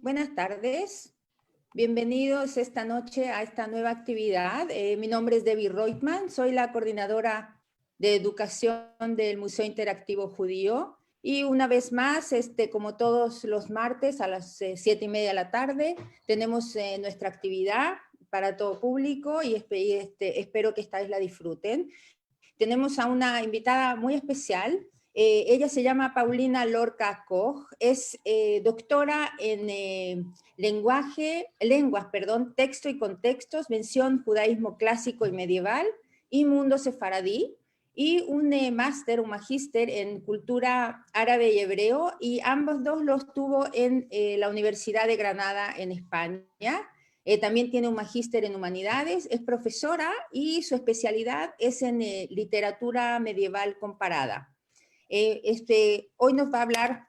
Buenas tardes, bienvenidos esta noche a esta nueva actividad. Mi nombre es Debbie Reutemann, soy la coordinadora de educación del Museo Interactivo Judío y una vez más, como todos los martes a las 7:30 de la tarde, tenemos nuestra actividad para todo público y espero que esta vez la disfruten. Tenemos a una invitada muy especial. Ella se llama Paulina Lorca Koch, es doctora en lenguas, texto y contextos, mención judaísmo clásico y medieval y mundo sefaradí, y un máster, un magíster en cultura árabe y hebreo, y ambos dos los tuvo en la Universidad de Granada en España. También tiene un magíster en humanidades, es profesora y su especialidad es en literatura medieval comparada. Hoy nos va a hablar,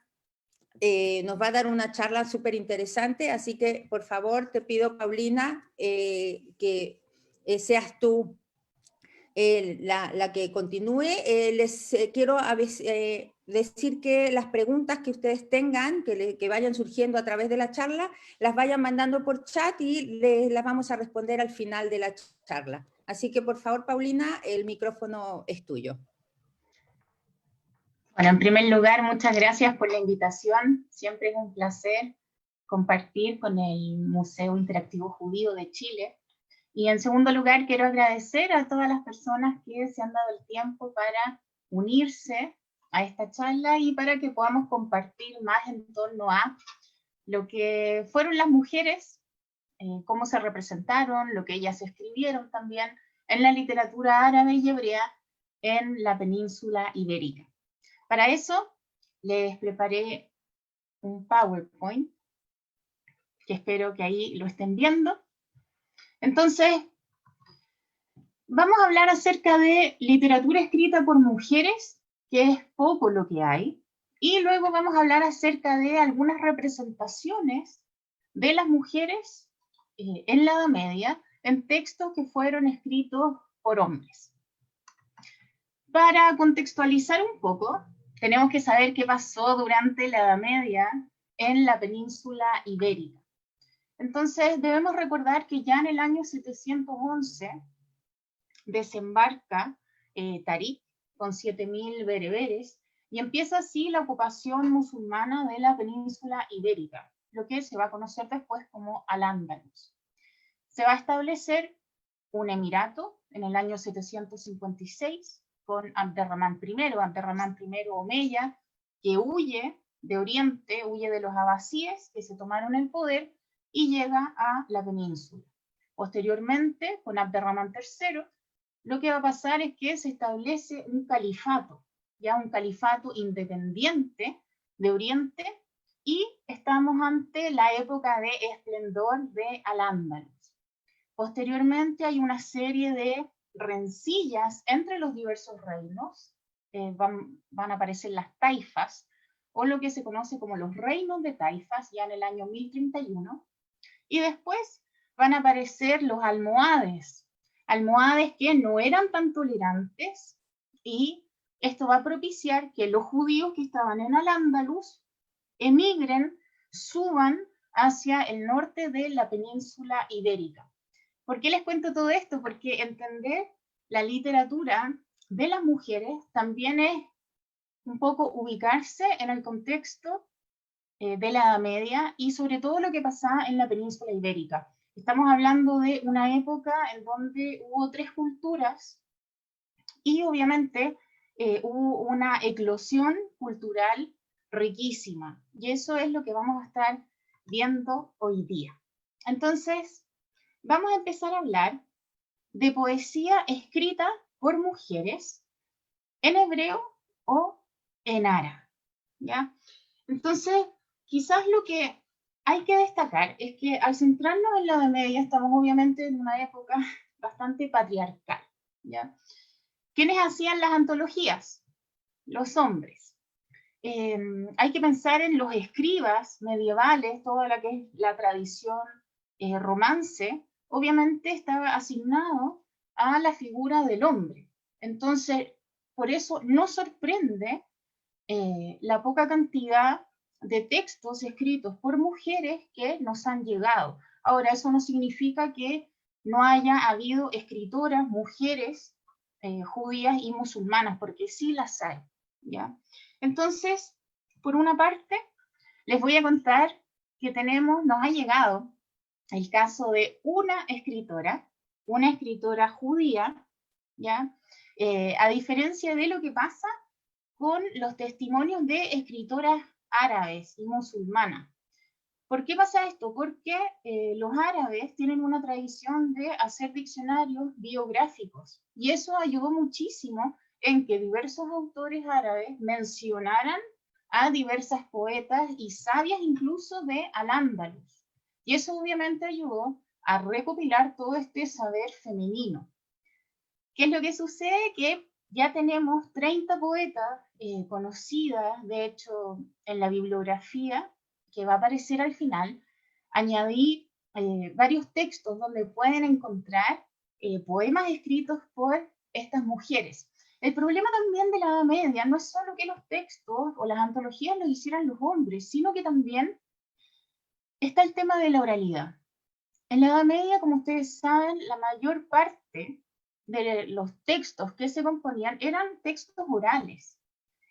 nos va a dar una charla súper interesante, así que por favor te pido, Paulina, que seas tú la que continúe. Les quiero decir que las preguntas que ustedes tengan, que vayan surgiendo a través de la charla, las vayan mandando por chat y las vamos a responder al final de la charla. Así que por favor, Paulina, el micrófono es tuyo. Bueno, en primer lugar, muchas gracias por la invitación. Siempre es un placer compartir con el Museo Interactivo Judío de Chile. Y en segundo lugar, quiero agradecer a todas las personas que se han dado el tiempo para unirse a esta charla y para que podamos compartir más en torno a lo que fueron las mujeres, cómo se representaron, lo que ellas escribieron también en la literatura árabe y hebrea en la península ibérica. Para eso les preparé un PowerPoint, que espero que ahí lo estén viendo. Entonces, vamos a hablar acerca de literatura escrita por mujeres, que es poco lo que hay, y luego vamos a hablar acerca de algunas representaciones de las mujeres en la Edad Media, en textos que fueron escritos por hombres. Para contextualizar un poco, tenemos que saber qué pasó durante la Edad Media en la península ibérica. Entonces, debemos recordar que ya en el año 711 desembarca Tarik con 7.000 bereberes y empieza así la ocupación musulmana de la península ibérica, lo que se va a conocer después como Al-Ándalus. Se va a establecer un emirato en el año 756 con Abderramán I Omeya, que huye de Oriente, huye de los abasíes que se tomaron el poder y llega a la península. Posteriormente, con Abderramán III, lo que va a pasar es que se establece un califato, ya un califato independiente de Oriente, y estamos ante la época de esplendor de Al-Ándalus. Posteriormente hay una serie de rencillas entre los diversos reinos, van a aparecer las taifas, o lo que se conoce como los reinos de taifas, ya en el año 1031, y después van a aparecer los almohades que no eran tan tolerantes, y esto va a propiciar que los judíos que estaban en Al-Ándalus emigren, suban hacia el norte de la península ibérica. ¿Por qué les cuento todo esto? Porque entender la literatura de las mujeres también es un poco ubicarse en el contexto de la Edad Media y sobre todo lo que pasaba en la península ibérica. Estamos hablando de una época en donde hubo 3 culturas y obviamente hubo una eclosión cultural riquísima. Y eso es lo que vamos a estar viendo hoy día. Entonces, vamos a empezar a hablar de poesía escrita por mujeres en hebreo o en árabe, ¿ya? Entonces, quizás lo que hay que destacar es que al centrarnos en la Edad Media estamos obviamente en una época bastante patriarcal, ¿ya? ¿Quiénes hacían las antologías? Los hombres. Hay que pensar en los escribas medievales, toda la que es la tradición romance, obviamente estaba asignado a la figura del hombre. Entonces, por eso no sorprende la poca cantidad de textos escritos por mujeres que nos han llegado. Ahora, eso no significa que no haya habido escritoras, mujeres judías y musulmanas, porque sí las hay, ¿ya? Entonces, por una parte, les voy a contar que nos ha llegado el caso de una escritora judía, ¿ya? A diferencia de lo que pasa con los testimonios de escritoras árabes y musulmanas. ¿Por qué pasa esto? Porque los árabes tienen una tradición de hacer diccionarios biográficos y eso ayudó muchísimo en que diversos autores árabes mencionaran a diversas poetas y sabias incluso de Al-Ándalus. Y eso obviamente ayudó a recopilar todo este saber femenino. ¿Qué es lo que sucede? Que ya tenemos 30 poetas conocidas, de hecho, en la bibliografía que va a aparecer al final, añadí varios textos donde pueden encontrar poemas escritos por estas mujeres. El problema también de la Edad Media no es solo que los textos o las antologías los hicieran los hombres, sino que también está el tema de la oralidad. En la Edad Media, como ustedes saben, la mayor parte de los textos que se componían eran textos orales.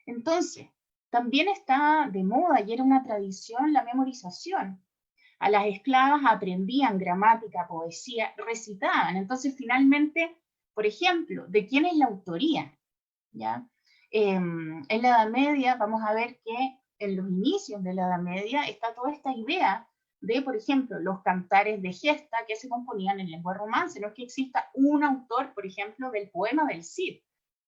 Entonces, también está de moda y era una tradición la memorización. A las esclavas aprendían gramática, poesía, recitaban. Entonces, finalmente, por ejemplo, ¿de quién es la autoría? ¿Ya? En la Edad Media vamos a ver que en los inicios de la Edad Media está toda esta idea de, por ejemplo, los cantares de gesta que se componían en lengua romance. No es que exista un autor, por ejemplo, del poema del Cid.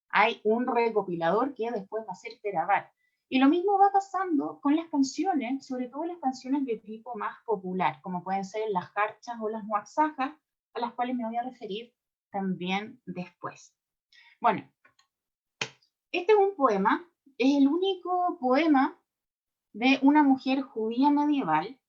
Hay un recopilador que después va a ser Terabat. Y lo mismo va pasando con las canciones, sobre todo las canciones de tipo más popular, como pueden ser las jarchas o las muaxajas, a las cuales me voy a referir también después. Bueno, este es un poema, es el único poema de una mujer judía medieval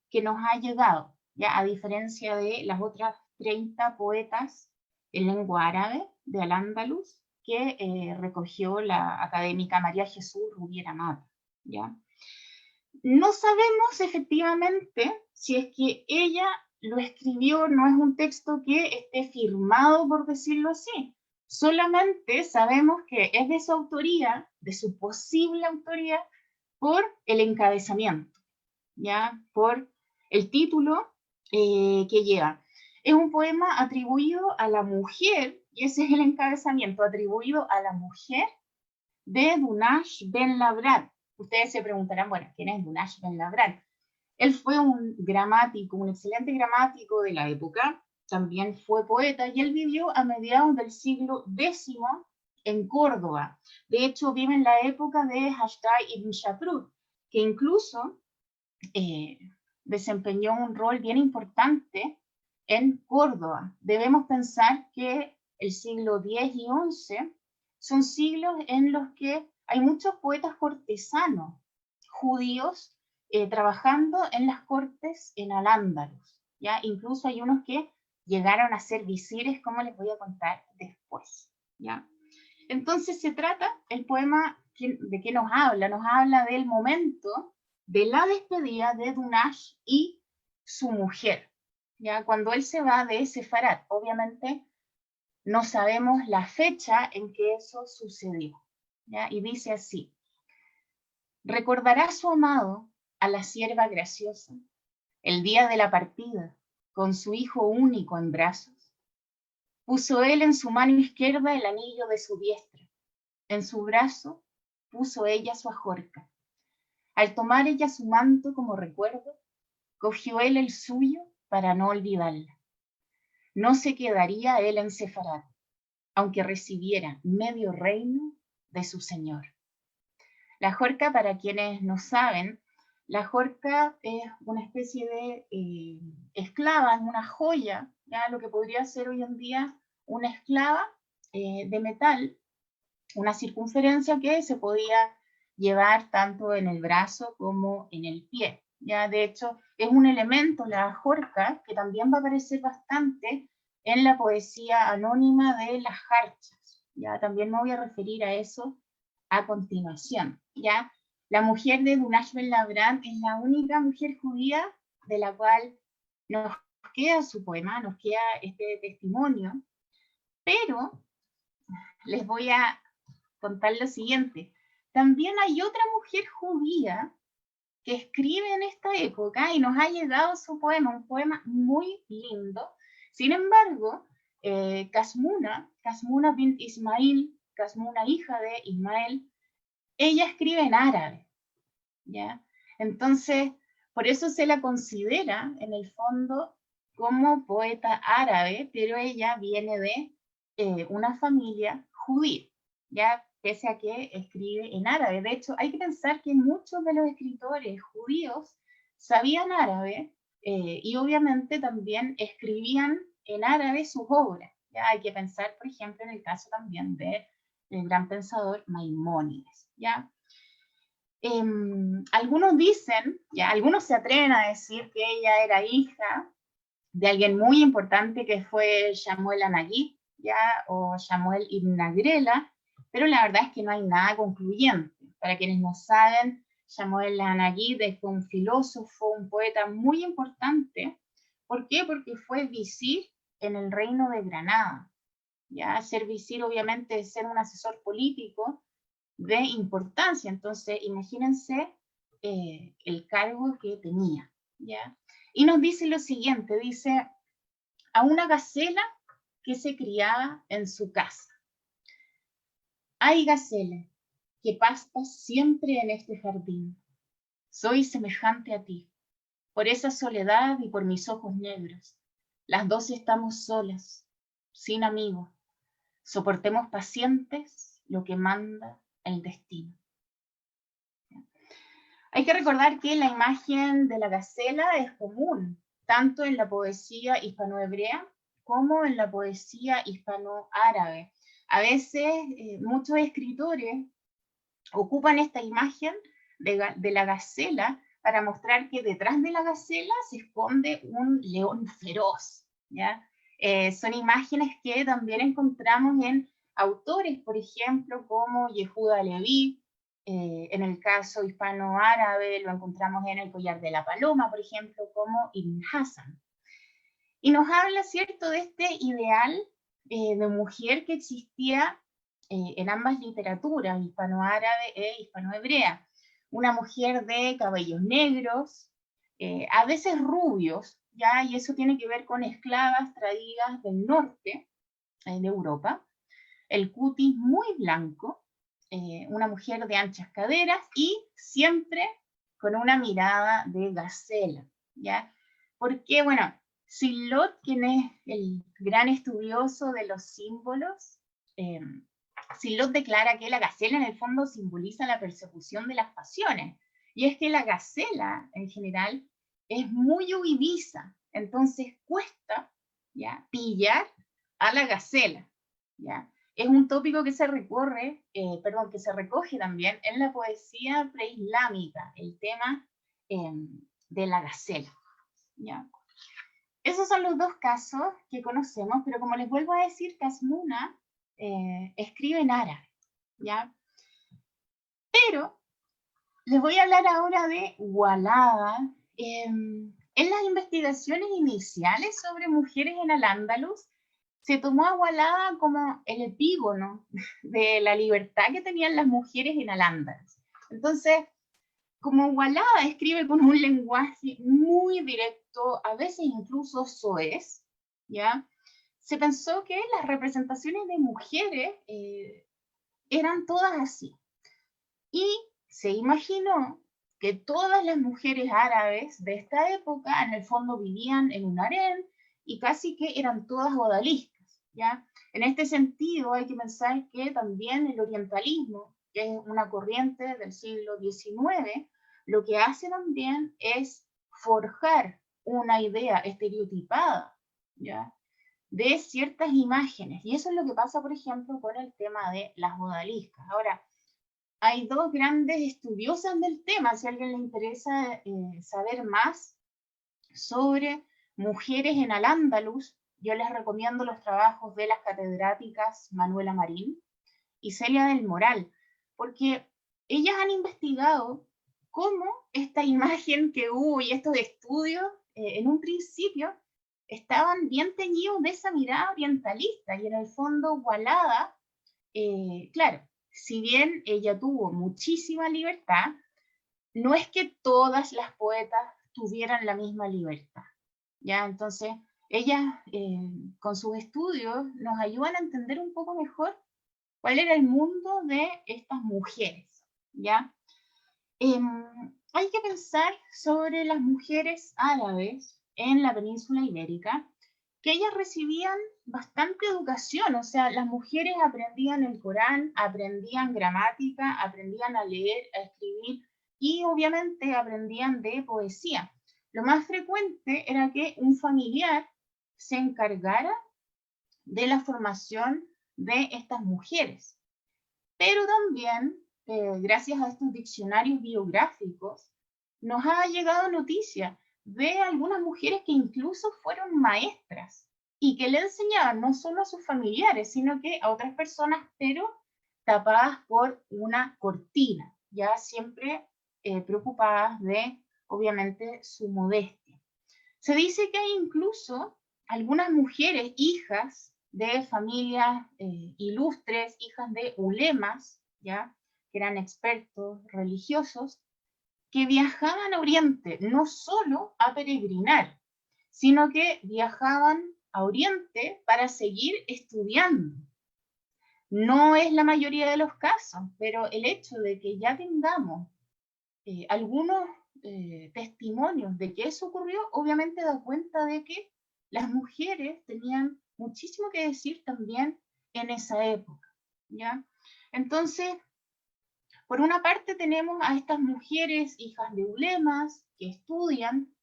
que nos ha llegado, ya a diferencia de las otras 30 poetas en lengua árabe de Al-Ándalus que recogió la académica María Jesús Rubiera Mata, ¿ya? No sabemos efectivamente si es que ella lo escribió, no es un texto que esté firmado, por decirlo así. Solamente sabemos que es de su autoría, de su posible autoría, por el encabezamiento, ¿ya? Por el título que lleva. Es un poema atribuido a la mujer, y ese es el encabezamiento, atribuido a la mujer de Dunash ben Labran. Ustedes se preguntarán, bueno, ¿quién es Dunash ben Labran? Él fue un gramático, un excelente gramático de la época, también fue poeta, y él vivió a mediados del siglo X en Córdoba. De hecho, vive en la época de Hashtag ibn Shaprut, que incluso desempeñó un rol bien importante en Córdoba. Debemos pensar que el siglo X y XI son siglos en los que hay muchos poetas cortesanos judíos trabajando en las cortes en Al-Ándalus, ¿ya? Incluso hay unos que llegaron a ser visires, como les voy a contar después, ¿ya? Entonces se trata, el poema, ¿de qué nos habla? Nos habla del momento de la despedida de Dunash y su mujer, ¿ya? Cuando él se va de Sefarat, obviamente no sabemos la fecha en que eso sucedió, ¿ya? Y dice así: recordará su amado a la sierva graciosa, el día de la partida, con su hijo único en brazos. Puso él en su mano izquierda el anillo de su diestra, en su brazo puso ella su ajorca. Al tomar ella su manto como recuerdo, cogió él el suyo para no olvidarla. No se quedaría él en Sefarat, aunque recibiera medio reino de su señor. La ajorca, para quienes no saben, la ajorca es una especie de esclava, es una joya, ya lo que podría ser hoy en día una esclava de metal, una circunferencia que se podía llevar tanto en el brazo como en el pie. Ya, de hecho, es un elemento, la ajorca, que también va a aparecer bastante en la poesía anónima de las jarchas. Ya, también me voy a referir a eso a continuación. Ya, La mujer de Dunash Ben Labrand es la única mujer judía de la cual nos queda su poema, nos queda este testimonio, pero les voy a contar lo siguiente. También hay otra mujer judía que escribe en esta época y nos ha llegado su poema, un poema muy lindo. Sin embargo, Casmuna bint Ismail, Casmuna hija de Ismael, ella escribe en árabe, ¿ya? Entonces, por eso se la considera, en el fondo, como poeta árabe, pero ella viene de una familia judía, ¿ya? Pese a que escribe en árabe. De hecho, hay que pensar que muchos de los escritores judíos sabían árabe y obviamente también escribían en árabe sus obras. ¿Ya? Hay que pensar, por ejemplo, en el caso también del gran pensador Maimónides, ¿ya? Algunos dicen, ya, algunos se atreven a decir que ella era hija de alguien muy importante que fue Shamuel Anagí, ya, o Shamuel ibn Agrela, pero la verdad es que no hay nada concluyente. Para quienes no saben, Shamuel Anagí fue un filósofo, un poeta muy importante. ¿Por qué? Porque fue visir en el reino de Granada. Ya, ser visir obviamente es ser un asesor político de importancia. Entonces, imagínense el cargo que tenía, ¿ya? Y nos dice lo siguiente, dice, a una gacela que se criaba en su casa. Ay, gacela, que pastas siempre en este jardín. Soy semejante a ti, por esa soledad y por mis ojos negros. Las dos estamos solas, sin amigos. Soportemos pacientes lo que manda el destino. Hay que recordar que la imagen de la gacela es común, tanto en la poesía hispanohebrea como en la poesía hispanoárabe. A veces muchos escritores ocupan esta imagen de la gacela para mostrar que detrás de la gacela se esconde un león feroz, ¿ya? Son imágenes que también encontramos en autores, por ejemplo, como Yehuda Leví. En el caso hispano-árabe lo encontramos en El collar de la paloma, por ejemplo, como Ibn Hassan. Y nos habla, ¿cierto?, de este ideal de mujer que existía en ambas literaturas, hispano-árabe e hispano-hebrea. Una mujer de cabellos negros, a veces rubios, ¿ya? Y eso tiene que ver con esclavas traídas del norte de Europa, el cutis muy blanco, una mujer de anchas caderas y siempre con una mirada de gacela, ¿ya? Porque, bueno, Sillot, quien es el gran estudioso de los símbolos, Sillot declara que la gacela en el fondo simboliza la persecución de las pasiones, y es que la gacela en general es muy huidiza, entonces cuesta, ¿ya?, pillar a la gacela, ¿ya? Es un tópico que se que se recoge también en la poesía preislámica, el tema de la gacela, ¿ya? Esos son los dos casos que conocemos, pero como les vuelvo a decir, Casmuna escribe en árabe, ¿ya? Pero les voy a hablar ahora de Walada. En las investigaciones iniciales sobre mujeres en Al-Ándalus, se tomó a Walada como el epígono de la libertad que tenían las mujeres en Al-Ándalus. Entonces, como Walada escribe con un lenguaje muy directo, a veces incluso soez, ¿ya?, se pensó que las representaciones de mujeres eran todas así. Y se imaginó que todas las mujeres árabes de esta época en el fondo vivían en un harén y casi que eran todas odaliscas, ¿ya? En este sentido hay que pensar que también el orientalismo, que es una corriente del siglo XIX, lo que hace también es forjar una idea estereotipada, ¿ya?, de ciertas imágenes. Y eso es lo que pasa, por ejemplo, con el tema de las odaliscas. Ahora, hay dos grandes estudiosas del tema, si a alguien le interesa saber más sobre mujeres en Al-Ándalus, yo les recomiendo los trabajos de las catedráticas Manuela Marín y Celia del Moral, porque ellas han investigado cómo esta imagen que hubo y estos estudios, en un principio, estaban bien teñidos de esa mirada orientalista, y en el fondo Walada, claro, si bien ella tuvo muchísima libertad, no es que todas las poetas tuvieran la misma libertad, ¿ya? Entonces, ellas, con sus estudios, nos ayudan a entender un poco mejor cuál era el mundo de estas mujeres, ¿ya? Hay que pensar sobre las mujeres árabes en la península ibérica, que ellas recibían bastante educación, o sea, las mujeres aprendían el Corán, aprendían gramática, aprendían a leer, a escribir y obviamente aprendían de poesía. Lo más frecuente era que un familiar se encargara de la formación de estas mujeres, pero también, gracias a estos diccionarios biográficos, nos ha llegado noticia de algunas mujeres que incluso fueron maestras y que le enseñaban no solo a sus familiares, sino que a otras personas, pero tapadas por una cortina, ya siempre preocupadas de, obviamente, su modestia. Se dice que hay incluso algunas mujeres, hijas de familias ilustres, hijas de ulemas, ¿ya? Que eran expertos religiosos, que viajaban a Oriente, no solo a peregrinar, sino que viajaban a Oriente para seguir estudiando. No es la mayoría de los casos, pero el hecho de que ya tengamos algunos testimonios de que eso ocurrió, obviamente da cuenta de que las mujeres tenían muchísimo que decir también en esa época, ¿ya? Entonces, por una parte tenemos a estas mujeres hijas de ulemas que estudian,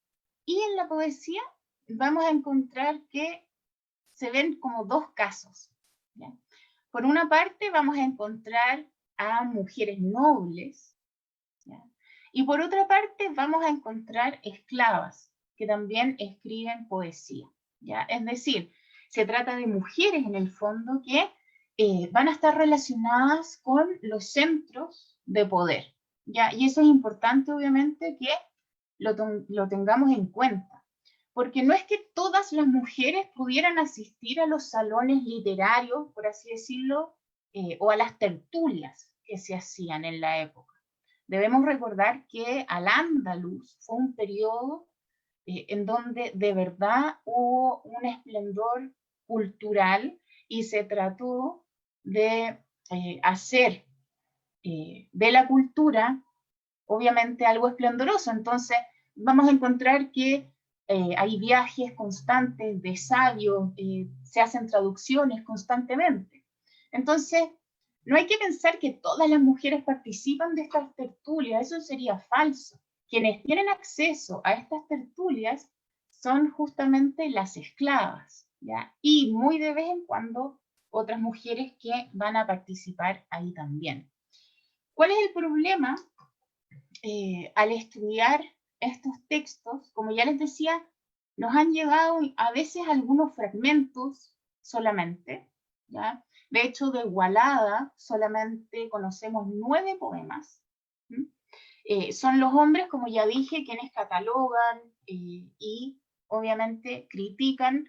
y en la poesía vamos a encontrar que se ven como dos casos, ¿ya? Por una parte vamos a encontrar a mujeres nobles, ¿ya? Y por otra parte vamos a encontrar esclavas que también escriben poesía, ¿ya? Es decir, se trata de mujeres en el fondo que van a estar relacionadas con los centros de poder, ¿ya? Y eso es importante, obviamente, que lo tengamos en cuenta, porque no es que todas las mujeres pudieran asistir a los salones literarios, por así decirlo, o a las tertulias que se hacían en la época. Debemos recordar que Al-Ándalus fue un periodo en donde de verdad hubo un esplendor cultural y se trató de hacer de la cultura, obviamente, algo esplendoroso. Entonces, vamos a encontrar que hay viajes constantes de sabios, se hacen traducciones constantemente. Entonces, no hay que pensar que todas las mujeres participan de estas tertulias, eso sería falso. Quienes tienen acceso a estas tertulias son justamente las esclavas, ¿ya? Y muy de vez en cuando otras mujeres que van a participar ahí también. ¿Cuál es el problema al estudiar estos textos? Como ya les decía, nos han llegado a veces algunos fragmentos solamente, ¿ya? De hecho, de Walada solamente conocemos 9 poemas. Son los hombres, como ya dije, quienes catalogan y obviamente critican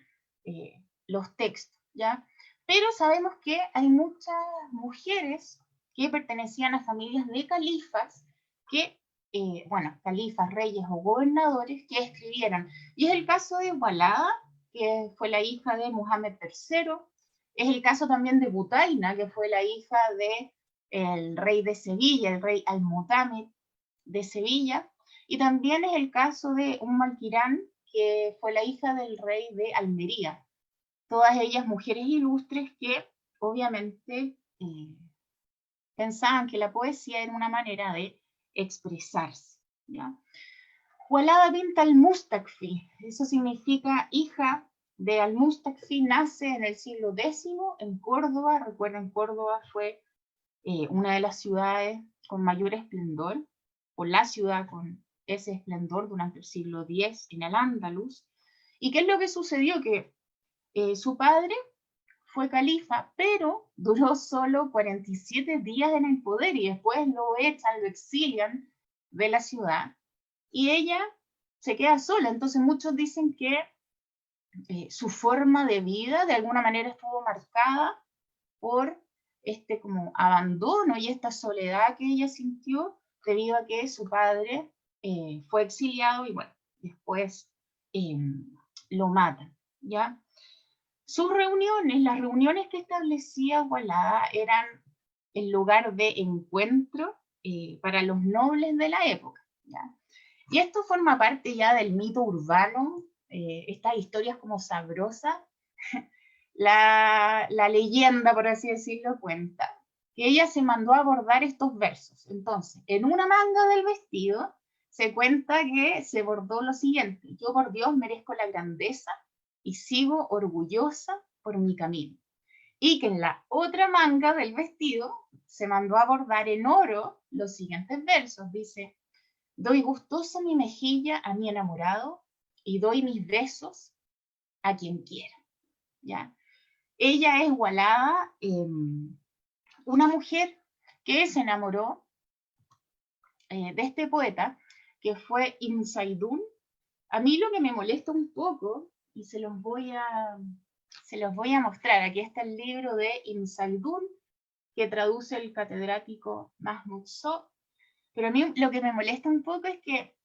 los textos, ¿ya? Pero sabemos que hay muchas mujeres que pertenecían a familias de califas que, bueno, califas, reyes o gobernadores que escribieron. Y es el caso de Walada, que fue la hija de Muhammad III. Es el caso también de Butaina, que fue la hija del rey de Sevilla, el rey Al-Mutamid de Sevilla. Y también es el caso de Alquirán, que fue la hija del rey de Almería. Todas ellas mujeres ilustres que obviamente pensaban que la poesía era una manera de expresarse, ¿ya? Walada bint al-Mustakfi, eso significa hija de al-Mustakfi, nace en el siglo X en Córdoba. Recuerden, Córdoba fue una de las ciudades con mayor esplendor, o la ciudad con ese esplendor durante el siglo X en el Andalus. ¿Y qué es lo que sucedió? Que su padre fue califa, pero duró solo 47 días en el poder y después lo echan, lo exilian de la ciudad y ella se queda sola. Entonces muchos dicen que su forma de vida de alguna manera estuvo marcada por este como abandono y esta soledad que ella sintió debido a que su padre fue exiliado y bueno, después lo matan, ¿ya? Sus reuniones, las reuniones que establecía Walada eran el lugar de encuentro para los nobles de la época, ¿ya? Y esto forma parte ya del mito urbano, estas historias como sabrosas. La leyenda, por así decirlo, cuenta que ella se mandó a bordar estos versos. Entonces, en una manga del vestido se cuenta que se bordó lo siguiente: yo por Dios merezco la grandeza y sigo orgullosa por mi camino. Y que en la otra manga del vestido se mandó a bordar en oro los siguientes versos. Dice: doy gustosa mi mejilla a mi enamorado y doy mis besos a quien quiera, ¿ya? Ella es Walada, una mujer que se enamoró de este poeta, que fue Ibn Saidún. A mí lo que me molesta un poco, y se los voy a mostrar, aquí está el libro de Ibn Saidún, que traduce el catedrático Mahmoud Sow, pero a mí lo que me molesta un poco es que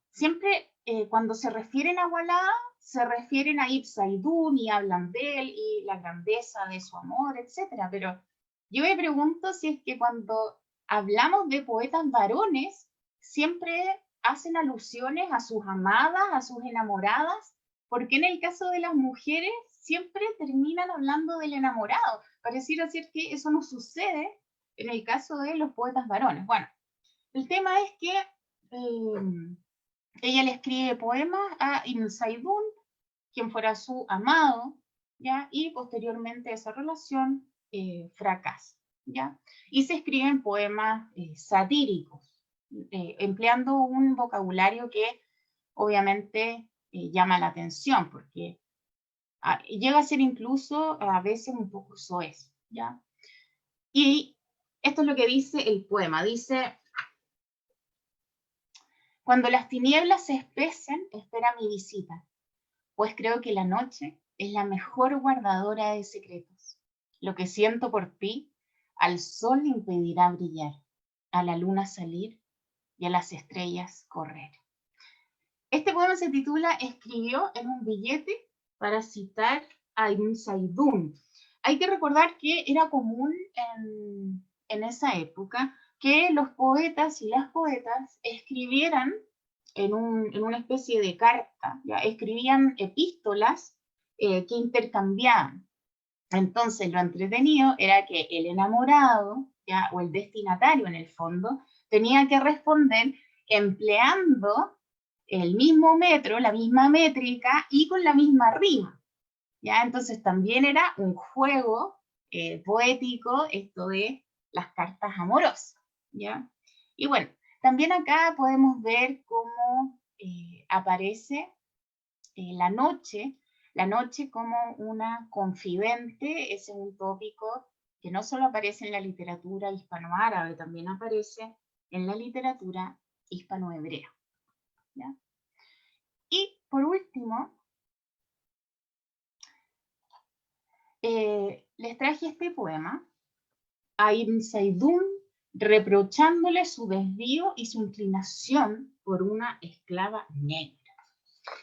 siempre cuando se refieren a Walada, se refieren a Ibn Saidún y hablan de él y la grandeza de su amor, etc. Pero yo me pregunto si es que cuando hablamos de poetas varones, siempre hacen alusiones a sus amadas, a sus enamoradas, porque en el caso de las mujeres siempre terminan hablando del enamorado. Pareciera ser que eso no sucede en el caso de los poetas varones. Bueno, el tema es que ella le escribe poemas a Ibn Saidún, quien fuera su amado, ¿ya? Y posteriormente esa relación fracasa, ¿ya? Y se escriben poemas satíricos, empleando un vocabulario que obviamente llama la atención, porque llega a ser incluso a veces un poco soez, ¿ya? Y esto es lo que dice el poema, dice: cuando las tinieblas se espesen, espera mi visita, pues creo que la noche es la mejor guardadora de secretos. Lo que siento por ti, al sol impedirá brillar, a la luna salir y a las estrellas correr. Este poema se titula Escribió en un billete para citar a Ibn Saidún. Hay que recordar que era común en esa época que los poetas y las poetas escribieran en una especie de carta, ¿ya? Escribían epístolas que intercambiaban. Entonces lo entretenido era que el enamorado, ¿ya? O el destinatario en el fondo, tenía que responder empleando el mismo metro, la misma métrica y con la misma rima, ¿ya? Entonces también era un juego poético esto de las cartas amorosas, ¿ya? Y bueno, también acá podemos ver cómo aparece la noche como una confidente. Ese es un tópico que no solo aparece en la literatura hispanoárabe, también aparece en la literatura hispanohebrea, ¿ya? Y por último, les traje este poema a Ibn Saidún, reprochándole su desvío y su inclinación por una esclava negra.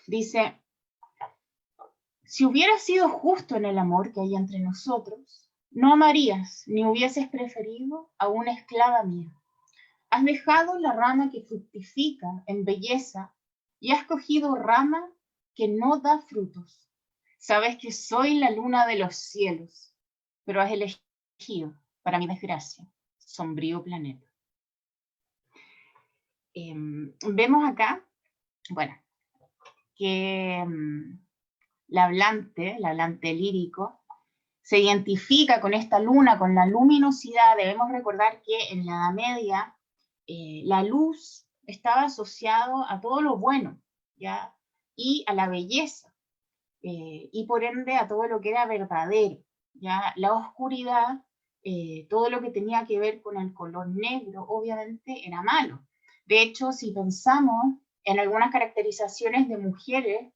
Dice: si hubieras sido justo en el amor que hay entre nosotros, no amarías ni hubieses preferido a una esclava mía. Has dejado la rama que fructifica en belleza y has cogido rama que no da frutos. Sabes que soy la luna de los cielos, pero has elegido, para mi desgracia, sombrío planeta. Vemos acá, bueno, que el hablante lírico, se identifica con esta luna, con la luminosidad. Debemos recordar que en la Edad Media la luz estaba asociado a todo lo bueno, ¿ya? Y a la belleza. y por ende a todo lo que era verdadero, ¿ya? La oscuridad, todo lo que tenía que ver con el color negro, obviamente era malo. De hecho, si pensamos en algunas caracterizaciones de mujeres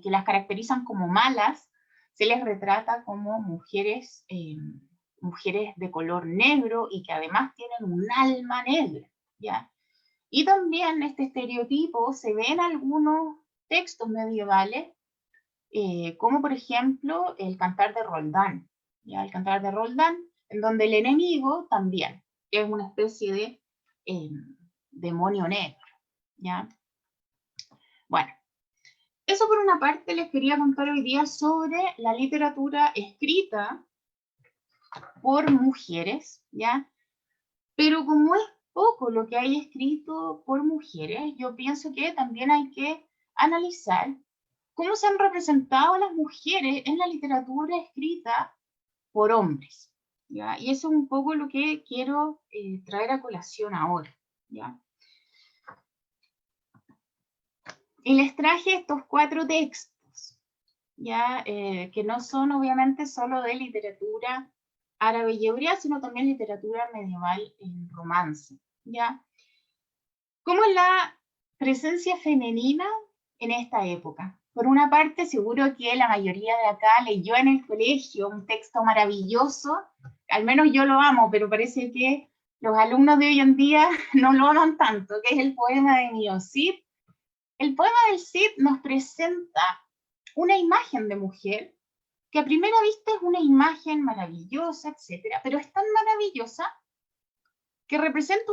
que las caracterizan como malas, se les retrata como mujeres, mujeres de color negro y que además tienen un alma negra, ¿ya? Y también este estereotipo se ve en algunos textos medievales, como por ejemplo el Cantar de Roldán, ¿ya? El Cantar de Roldán, en donde el enemigo también es una especie de demonio negro, ¿ya? Bueno, eso por una parte les quería contar hoy día sobre la literatura escrita por mujeres, ¿ya? Pero como es poco lo que hay escrito por mujeres, yo pienso que también hay que analizar cómo se han representado a las mujeres en la literatura escrita por hombres, ¿ya? Y eso es un poco lo que quiero traer a colación ahora, ¿ya? Y les traje estos 4 textos, ¿ya? Que no son obviamente solo de literatura árabe y hebrea, sino también literatura medieval en romance, ¿ya? ¿Cómo es la presencia femenina en esta época? Por una parte, seguro que la mayoría de acá leyó en el colegio un texto maravilloso, al menos yo lo amo, pero parece que los alumnos de hoy en día no lo aman tanto, que es el poema de Nio Cid. El poema del Cid nos presenta una imagen de mujer que a primera vista es una imagen maravillosa, etcétera, pero es tan maravillosa que representa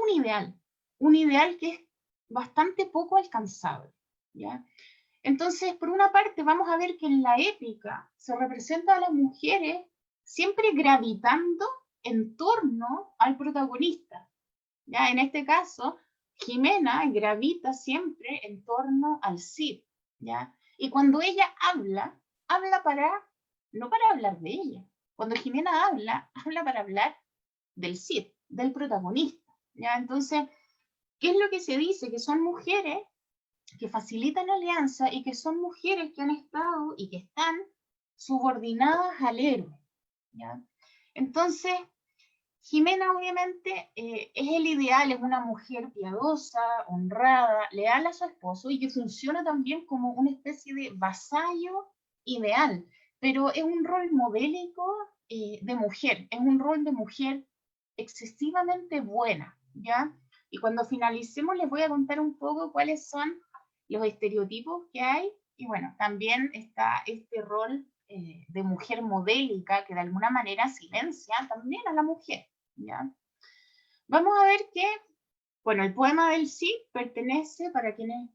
un ideal que es bastante poco alcanzable, ¿ya? Entonces, por una parte, vamos a ver que en la épica se representa a las mujeres siempre gravitando en torno al protagonista, ¿ya? En este caso, Jimena gravita siempre en torno al Cid, ¿ya? Y cuando ella habla, habla no para hablar de ella. Cuando Jimena habla, habla para hablar del Cid, del protagonista, ¿ya? Entonces, ¿qué es lo que se dice? Que son mujeres que facilitan alianza y que son mujeres que han estado y que están subordinadas al héroe, ¿ya? Entonces, Jimena obviamente es el ideal, es una mujer piadosa, honrada, leal a su esposo y que funciona también como una especie de vasallo ideal, pero es un rol modélico de mujer, es un rol de mujer excesivamente buena, ¿ya? Y cuando finalicemos les voy a contar un poco cuáles son los estereotipos que hay y bueno, también está este rol de mujer modélica que de alguna manera silencia también a la mujer, ¿ya? Vamos a ver que, bueno, el poema del Cid pertenece, para quienes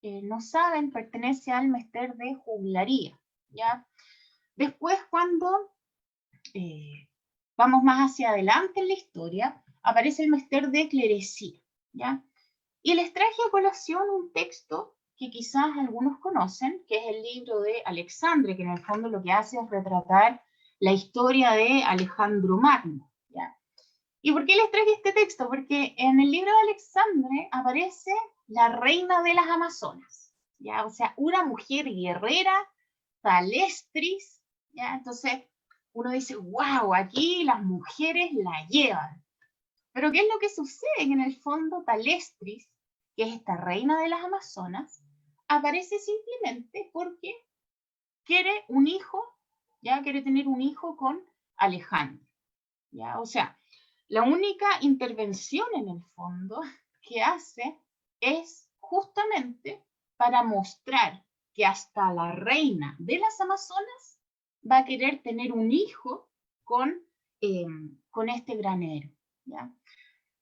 no saben, pertenece al Mester de Juglaría, ¿ya? Después, cuando vamos más hacia adelante en la historia, aparece el Mester de Clerecía, ¿ya? Y les traje a colación un texto que quizás algunos conocen, que es el libro de Alexandre, que en el fondo lo que hace es retratar la historia de Alejandro Magno, ¿ya? ¿Y por qué les traje este texto? Porque en el libro de Alexandre aparece la reina de las Amazonas, ¿ya? O sea, una mujer guerrera, Talestris, ¿ya? Entonces uno dice, wow, aquí las mujeres la llevan. Pero ¿qué es lo que sucede? Que en el fondo Talestris, que es esta reina de las Amazonas, aparece simplemente porque quiere un hijo, ya quiere tener un hijo con Alejandro, ¿ya? O sea, la única intervención en el fondo que hace es justamente para mostrar que hasta la reina de las Amazonas va a querer tener un hijo con este granero, ¿ya?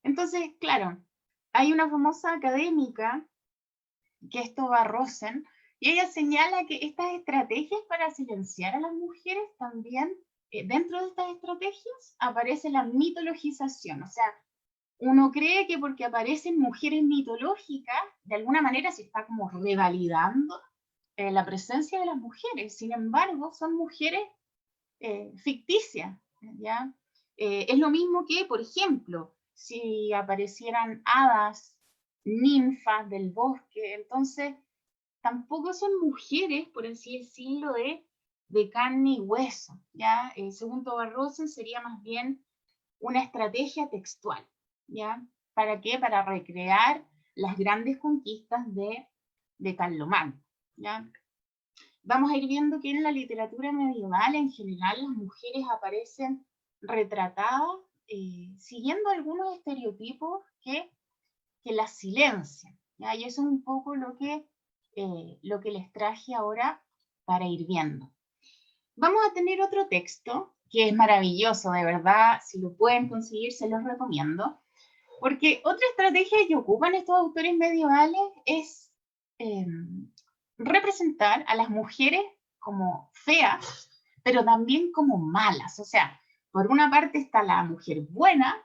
Entonces, claro, hay una famosa académica, que es Tova Rosen, y ella señala que estas estrategias para silenciar a las mujeres también, dentro de estas estrategias, aparece la mitologización. O sea, uno cree que porque aparecen mujeres mitológicas, de alguna manera se está como revalidando la presencia de las mujeres. Sin embargo, son mujeres ficticias, ¿ya? Es lo mismo que, por ejemplo, si aparecieran hadas, ninfas del bosque, entonces tampoco son mujeres, por así decirlo, de de carne y hueso, ¿ya? Según Tovar-Rosen sería más bien una estrategia textual, ¿ya? ¿Para qué? Para recrear las grandes conquistas de Carlomagno, ¿ya? Vamos a ir viendo que en la literatura medieval en general las mujeres aparecen retratadas siguiendo algunos estereotipos que las silencian, ¿ya? Y eso es un poco lo que les traje ahora para ir viendo. Vamos a tener otro texto que es maravilloso, de verdad, si lo pueden conseguir se los recomiendo, porque otra estrategia que ocupan estos autores medievales es representar a las mujeres como feas, pero también como malas. O sea, por una parte está la mujer buena,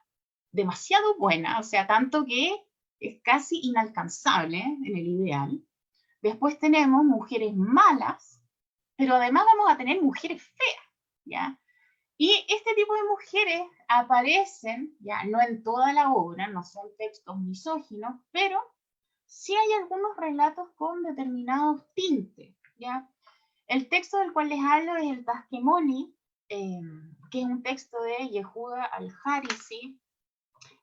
demasiado buena, o sea, tanto que es casi inalcanzable en el ideal. Después tenemos mujeres malas, pero además vamos a tener mujeres feas, ¿ya? Y este tipo de mujeres aparecen, ya no en toda la obra, no son textos misóginos, pero sí hay algunos relatos con determinados tintes, ¿ya? El texto del cual les hablo es el Tasquemoni, que es un texto de Yehuda al-Harisi,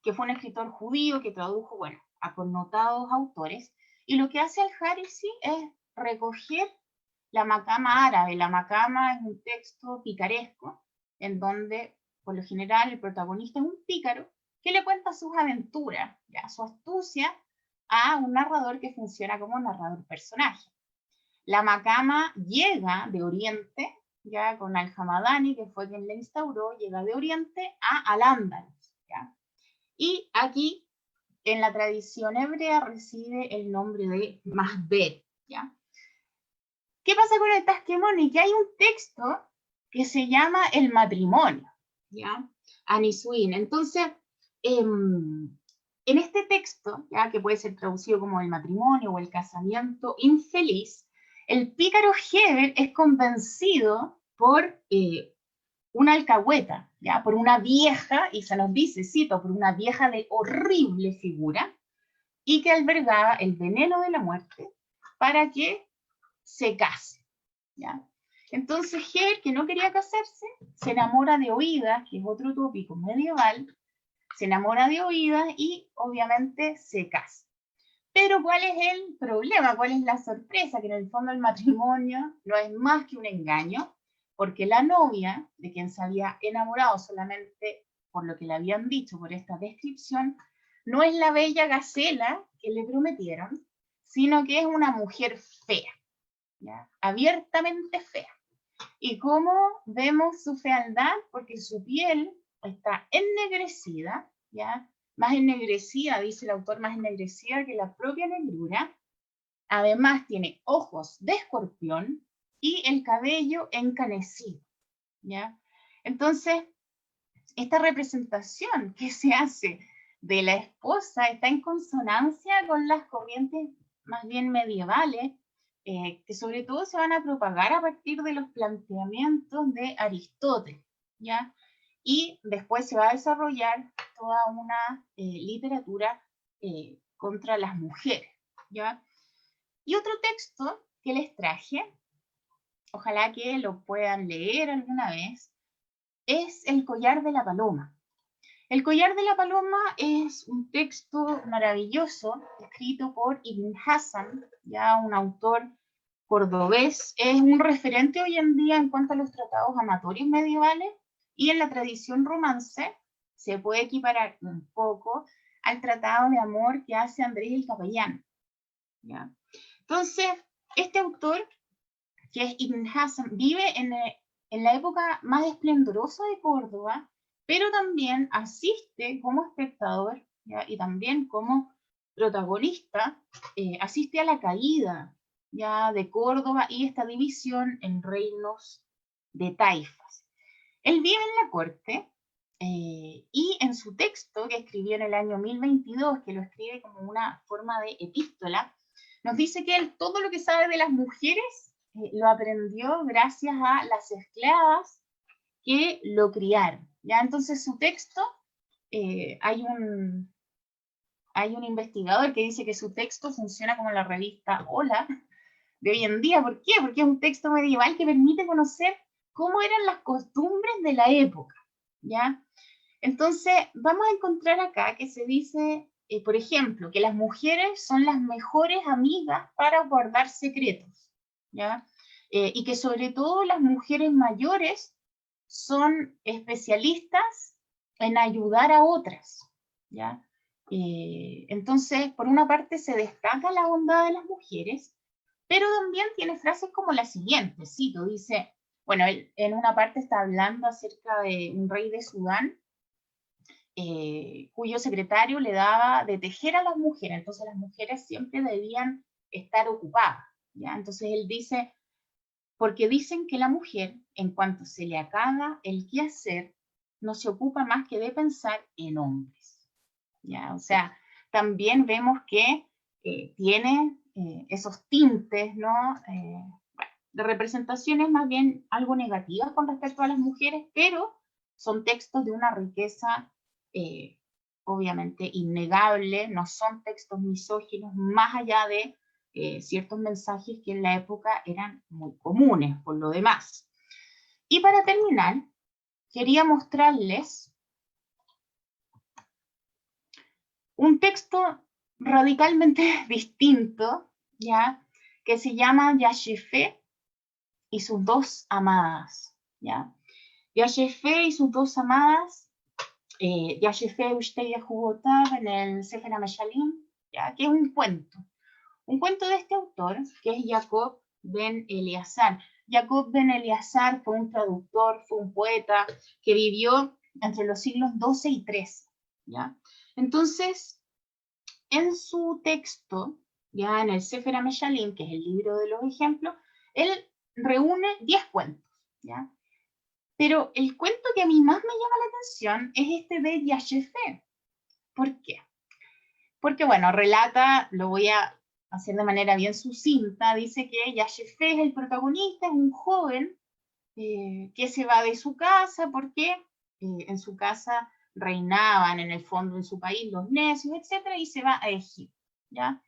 que fue un escritor judío que tradujo, bueno, a connotados autores, y lo que hace al-Harisi es recoger la macama árabe. La macama es un texto picaresco, en donde, por lo general, el protagonista es un pícaro que le cuenta sus aventuras, ya, su astucia, a un narrador que funciona como narrador personaje. La macama llega de Oriente, ya con Al-Hamadani, que fue quien la instauró, llega de Oriente a Al-Ándalus, ¿ya? Y aquí, en la tradición hebrea, recibe el nombre de Mahbet, ¿ya? ¿Qué pasa con el Tasquemoni? Que hay un texto que se llama el matrimonio, ¿ya? Anisuin. Entonces, en este texto, ¿ya? Que puede ser traducido como el matrimonio o el casamiento infeliz, el pícaro Heber es convencido por una alcahueta, ¿ya? Por una vieja, y se nos dice, cito, por una vieja de horrible figura, y que albergaba el veneno de la muerte para que se case, ¿ya? Entonces Heber, que no quería casarse, se enamora de Oídas, que es otro tópico medieval, se enamora de Oídas y obviamente se casa. Pero ¿cuál es el problema? ¿Cuál es la sorpresa? Que en el fondo el matrimonio no es más que un engaño, porque la novia, de quien se había enamorado solamente por lo que le habían dicho, por esta descripción, no es la bella gacela que le prometieron, sino que es una mujer fea, ¿ya? Abiertamente fea. ¿Y cómo vemos su fealdad? Porque su piel está ennegrecida, ¿ya? Más ennegrecida, dice el autor, más ennegrecida que la propia negrura. Además tiene ojos de escorpión y el cabello encanecido, ¿ya? Entonces, esta representación que se hace de la esposa está en consonancia con las corrientes más bien medievales, que sobre todo se van a propagar a partir de los planteamientos de Aristóteles, ¿ya? Y después se va a desarrollar toda una literatura contra las mujeres, ¿ya? Y otro texto que les traje, ojalá que lo puedan leer alguna vez, es El collar de la paloma. El collar de la paloma es un texto maravilloso escrito por Ibn Hasan, ya un autor cordobés. Es un referente hoy en día en cuanto a los tratados amatorios medievales, y en la tradición romance se puede equiparar un poco al tratado de amor que hace Andrés el Capellán, ¿ya? Entonces, este autor, que es Ibn Hasan, vive en la época más esplendorosa de Córdoba, pero también asiste como espectador, ¿ya? Y también como protagonista, asiste a la caída, ya, de Córdoba y esta división en reinos de taifas. Él vive en la corte y en su texto que escribió en el año 1022, que lo escribe como una forma de epístola, nos dice que él todo lo que sabe de las mujeres lo aprendió gracias a las esclavas que lo criaron, ¿ya? Entonces su texto, hay un investigador que dice que su texto funciona como la revista Hola, de hoy en día. ¿Por qué? Porque es un texto medieval que permite conocer cómo eran las costumbres de la época, ¿ya? Entonces, vamos a encontrar acá que se dice, por ejemplo, que las mujeres son las mejores amigas para guardar secretos, ¿ya? Y que sobre todo las mujeres mayores son especialistas en ayudar a otras, ¿ya? Entonces, por una parte se destaca la bondad de las mujeres, pero también tiene frases como la siguiente, cito, dice, bueno, él en una parte está hablando acerca de un rey de Sudán, cuyo secretario le daba de tejer a las mujeres, entonces las mujeres siempre debían estar ocupadas, ¿ya? Entonces él dice, porque dicen que la mujer, en cuanto se le acaba el quehacer, no se ocupa más que de pensar en hombres, ¿ya? O sea, también vemos que tiene esos tintes, ¿no? Bueno, de representaciones más bien algo negativas con respecto a las mujeres, pero son textos de una riqueza obviamente innegable, no son textos misóginos, más allá de ciertos mensajes que en la época eran muy comunes, por lo demás. Y para terminar, quería mostrarles un texto radicalmente distinto, ¿ya? Que se llama Yashefé y sus dos amadas, ¿ya? Yashefé y sus dos amadas, Yashefé Ushteya Jubotab en el Sefer HaMeshalim, ¿ya? Que es un cuento de este autor, que es Jacob ben Eleazar. Jacob ben Eleazar fue un traductor, fue un poeta que vivió entre los siglos XII y XIII, ¿ya? Entonces, en su texto, ya en el Sefer HaMeshalim, que es el libro de los ejemplos, él reúne 10 cuentos, ¿ya? Pero el cuento que a mí más me llama la atención es este de Yashefé. ¿Por qué? Porque, bueno, relata, lo voy a hacer de manera bien sucinta, dice que Yashefé es el protagonista, es un joven que se va de su casa porque en su casa reinaban en el fondo en su país los necios, etcétera, y se va a Egipto, ¿ya?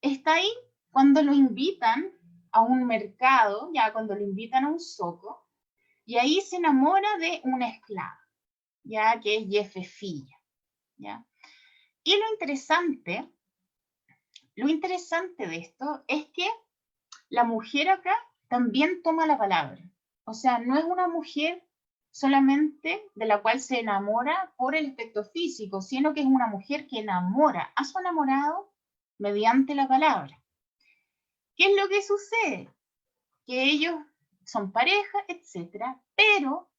Está ahí cuando lo invitan a un mercado, ya cuando lo invitan a un zoco, y ahí se enamora de una esclava, ya que es Jefefilla, ¿ya? Y lo interesante de esto es que la mujer acá también toma la palabra. O sea, no es una mujer solamente de la cual se enamora por el aspecto físico, sino que es una mujer que enamora a su enamorado mediante la palabra. ¿Qué es lo que sucede? Que ellos son pareja, etcétera, pero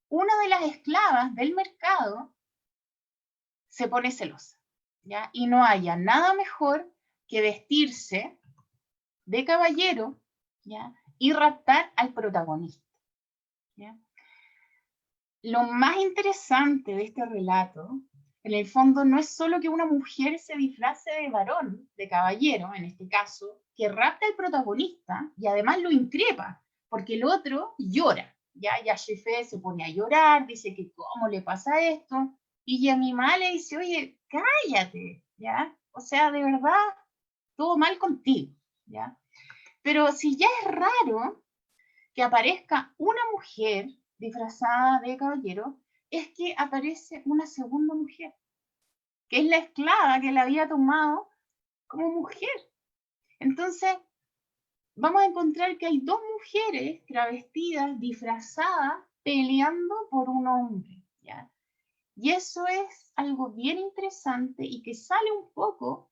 una de las esclavas del mercado se pone celosa, ¿ya? Y no haya nada mejor que vestirse de caballero, ¿ya? Y raptar al protagonista, ¿ya? Lo más interesante de este relato, en el fondo, no es solo que una mujer se disfrace de varón, de caballero, en este caso, que rapta al protagonista y además lo increpa, porque el otro llora, ¿ya? Yashefé se pone a llorar, dice que cómo le pasa esto, y Yamimá le dice, oye, cállate, ¿ya? O sea, de verdad, todo mal contigo, ¿ya? Pero si ya es raro que aparezca una mujer disfrazada de caballero, es que aparece una segunda mujer, que es la esclava que la había tomado como mujer. Entonces, vamos a encontrar que hay dos mujeres travestidas, disfrazadas, peleando por un hombre, ¿ya? Y eso es algo bien interesante y que sale un poco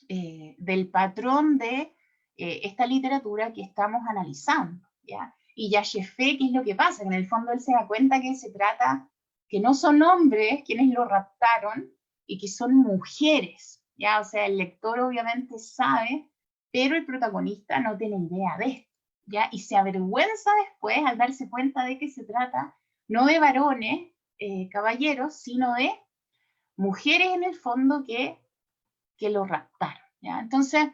del patrón de esta literatura que estamos analizando, ¿ya? Y Yashefé, ¿qué es lo que pasa? Que en el fondo él se da cuenta que se trata, que no son hombres quienes lo raptaron y que son mujeres, ¿ya? O sea, el lector obviamente sabe, pero el protagonista no tiene idea de esto, ¿ya? Y se avergüenza después al darse cuenta de que se trata no de varones, caballeros, sino de mujeres en el fondo que lo raptaron, ¿ya? Entonces,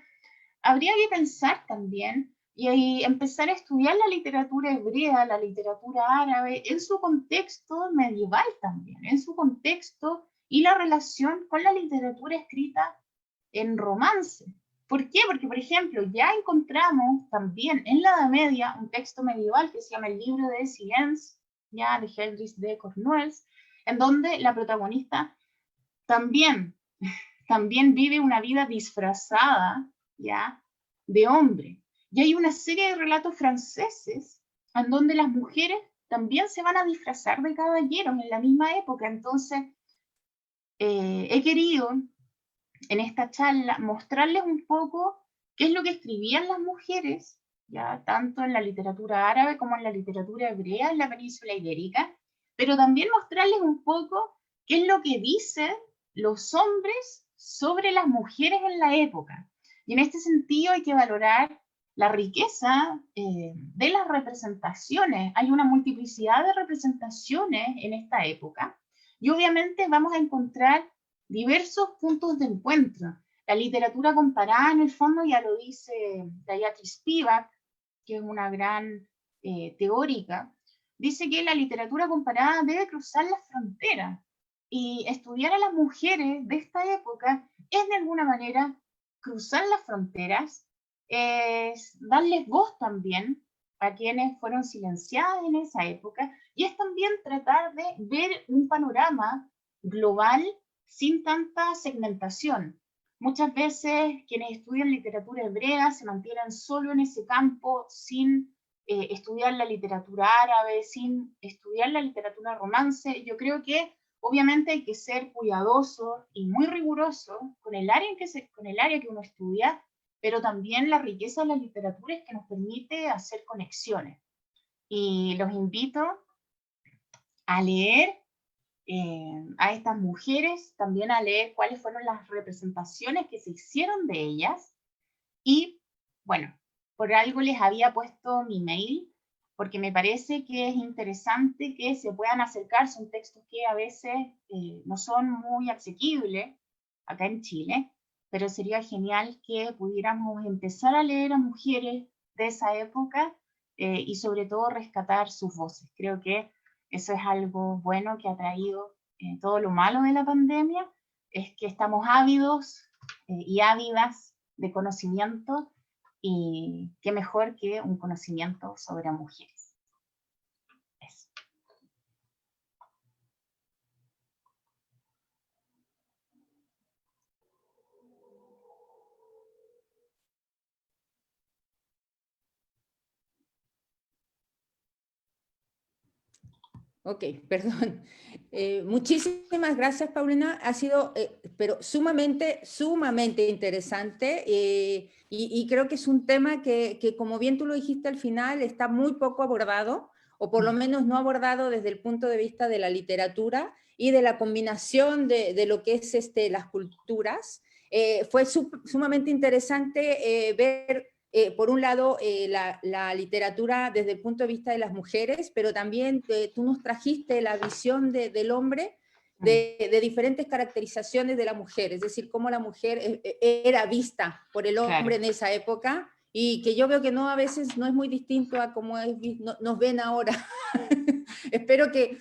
habría que pensar también y empezar a estudiar la literatura hebrea, la literatura árabe, en su contexto medieval también, en su contexto y la relación con la literatura escrita en romance. ¿Por qué? Porque, por ejemplo, ya encontramos también en la Edad Media un texto medieval que se llama el Libro de Silence, ya de Heldrich de Cornuels, en donde la protagonista también vive una vida disfrazada, ya, de hombre. Y hay una serie de relatos franceses en donde las mujeres también se van a disfrazar de caballeros en la misma época. Entonces, he querido en esta charla mostrarles un poco qué es lo que escribían las mujeres, ya tanto en la literatura árabe como en la literatura hebrea en la península ibérica, pero también mostrarles un poco qué es lo que dicen los hombres sobre las mujeres en la época. Y en este sentido hay que valorar la riqueza de las representaciones. Hay una multiplicidad de representaciones en esta época y obviamente vamos a encontrar diversos puntos de encuentro. La literatura comparada, en el fondo, ya lo dice Gayatri Spivak, que es una gran teórica, dice que la literatura comparada debe cruzar las fronteras. Y estudiar a las mujeres de esta época es, de alguna manera, cruzar las fronteras, es darles voz también a quienes fueron silenciadas en esa época, y es también tratar de ver un panorama global sin tanta segmentación. Muchas veces quienes estudian literatura hebrea se mantienen solo en ese campo sin estudiar la literatura árabe, sin estudiar la literatura romance. Yo creo que obviamente hay que ser cuidadoso y muy riguroso con el área que uno estudia, pero también la riqueza de la literatura es que nos permite hacer conexiones. Y los invito a leer a estas mujeres, también a leer cuáles fueron las representaciones que se hicieron de ellas. Y bueno, por algo les había puesto mi mail, porque me parece que es interesante que se puedan acercar. Son textos que a veces no son muy asequibles acá en Chile, pero sería genial que pudiéramos empezar a leer a mujeres de esa época y sobre todo rescatar sus voces. Creo que eso es algo bueno que ha traído todo lo malo de la pandemia, es que estamos ávidos y ávidas de conocimiento, y qué mejor que un conocimiento sobre mujeres. Eso. Ok, perdón. Muchísimas gracias, Paulina. Ha sido, pero sumamente interesante y creo que es un tema que, como bien tú lo dijiste al final, está muy poco abordado, o por lo menos no abordado desde el punto de vista de la literatura y de la combinación de lo que es las culturas. Fue sumamente interesante ver por un lado, la literatura desde el punto de vista de las mujeres, pero también tú nos trajiste la visión del hombre de diferentes caracterizaciones de la mujer, es decir, cómo la mujer era vista por el hombre en esa época, y que yo veo que no, a veces no es muy distinto a cómo nos ven ahora. Espero que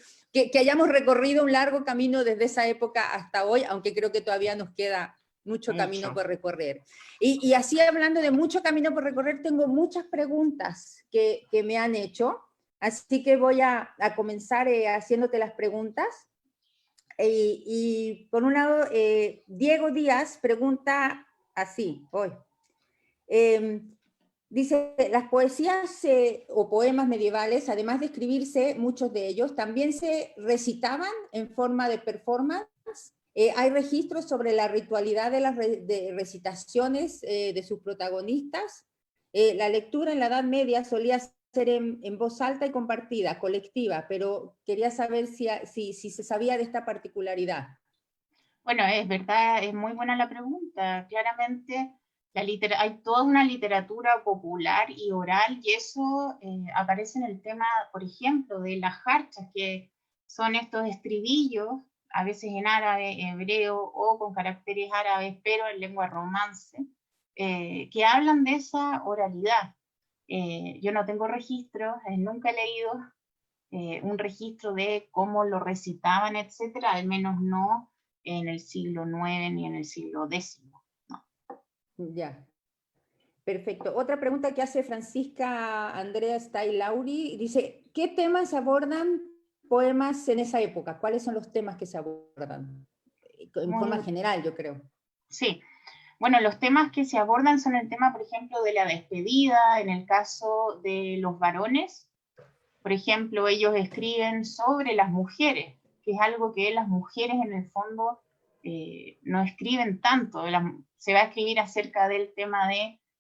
hayamos recorrido un largo camino desde esa época hasta hoy, aunque creo que todavía nos queda mucho camino por recorrer. Y así, hablando de mucho camino por recorrer, tengo muchas preguntas que me han hecho, así que voy a comenzar haciéndote las preguntas. Y por un lado, Diego Díaz pregunta así, hoy. Dice, las poesías o poemas medievales, además de escribirse, muchos de ellos, también se recitaban en forma de performance. Hay registros sobre la ritualidad de las recitaciones de sus protagonistas. La lectura en la Edad Media solía ser en voz alta y compartida, colectiva, pero quería saber si se sabía de esta particularidad. Bueno, es verdad, es muy buena la pregunta. Claramente hay toda una literatura popular y oral, y eso aparece en el tema, por ejemplo, de las jarchas, que son estos estribillos, a veces en árabe, hebreo o con caracteres árabes, pero en lengua romance, que hablan de esa oralidad. Yo no tengo registros, nunca he leído un registro de cómo lo recitaban, etcétera, al menos no en el siglo IX ni en el siglo X. No. Ya. Perfecto. Otra pregunta que hace Francisca Andrea Stailauri, dice, ¿qué temas abordan poemas en esa época? ¿Cuáles son los temas que se abordan? En forma general, yo creo. Sí. Bueno, los temas que se abordan son el tema, por ejemplo, de la despedida, en el caso de los varones. Por ejemplo, ellos escriben sobre las mujeres, que es algo que las mujeres en el fondo no escriben tanto. Se va a escribir acerca del tema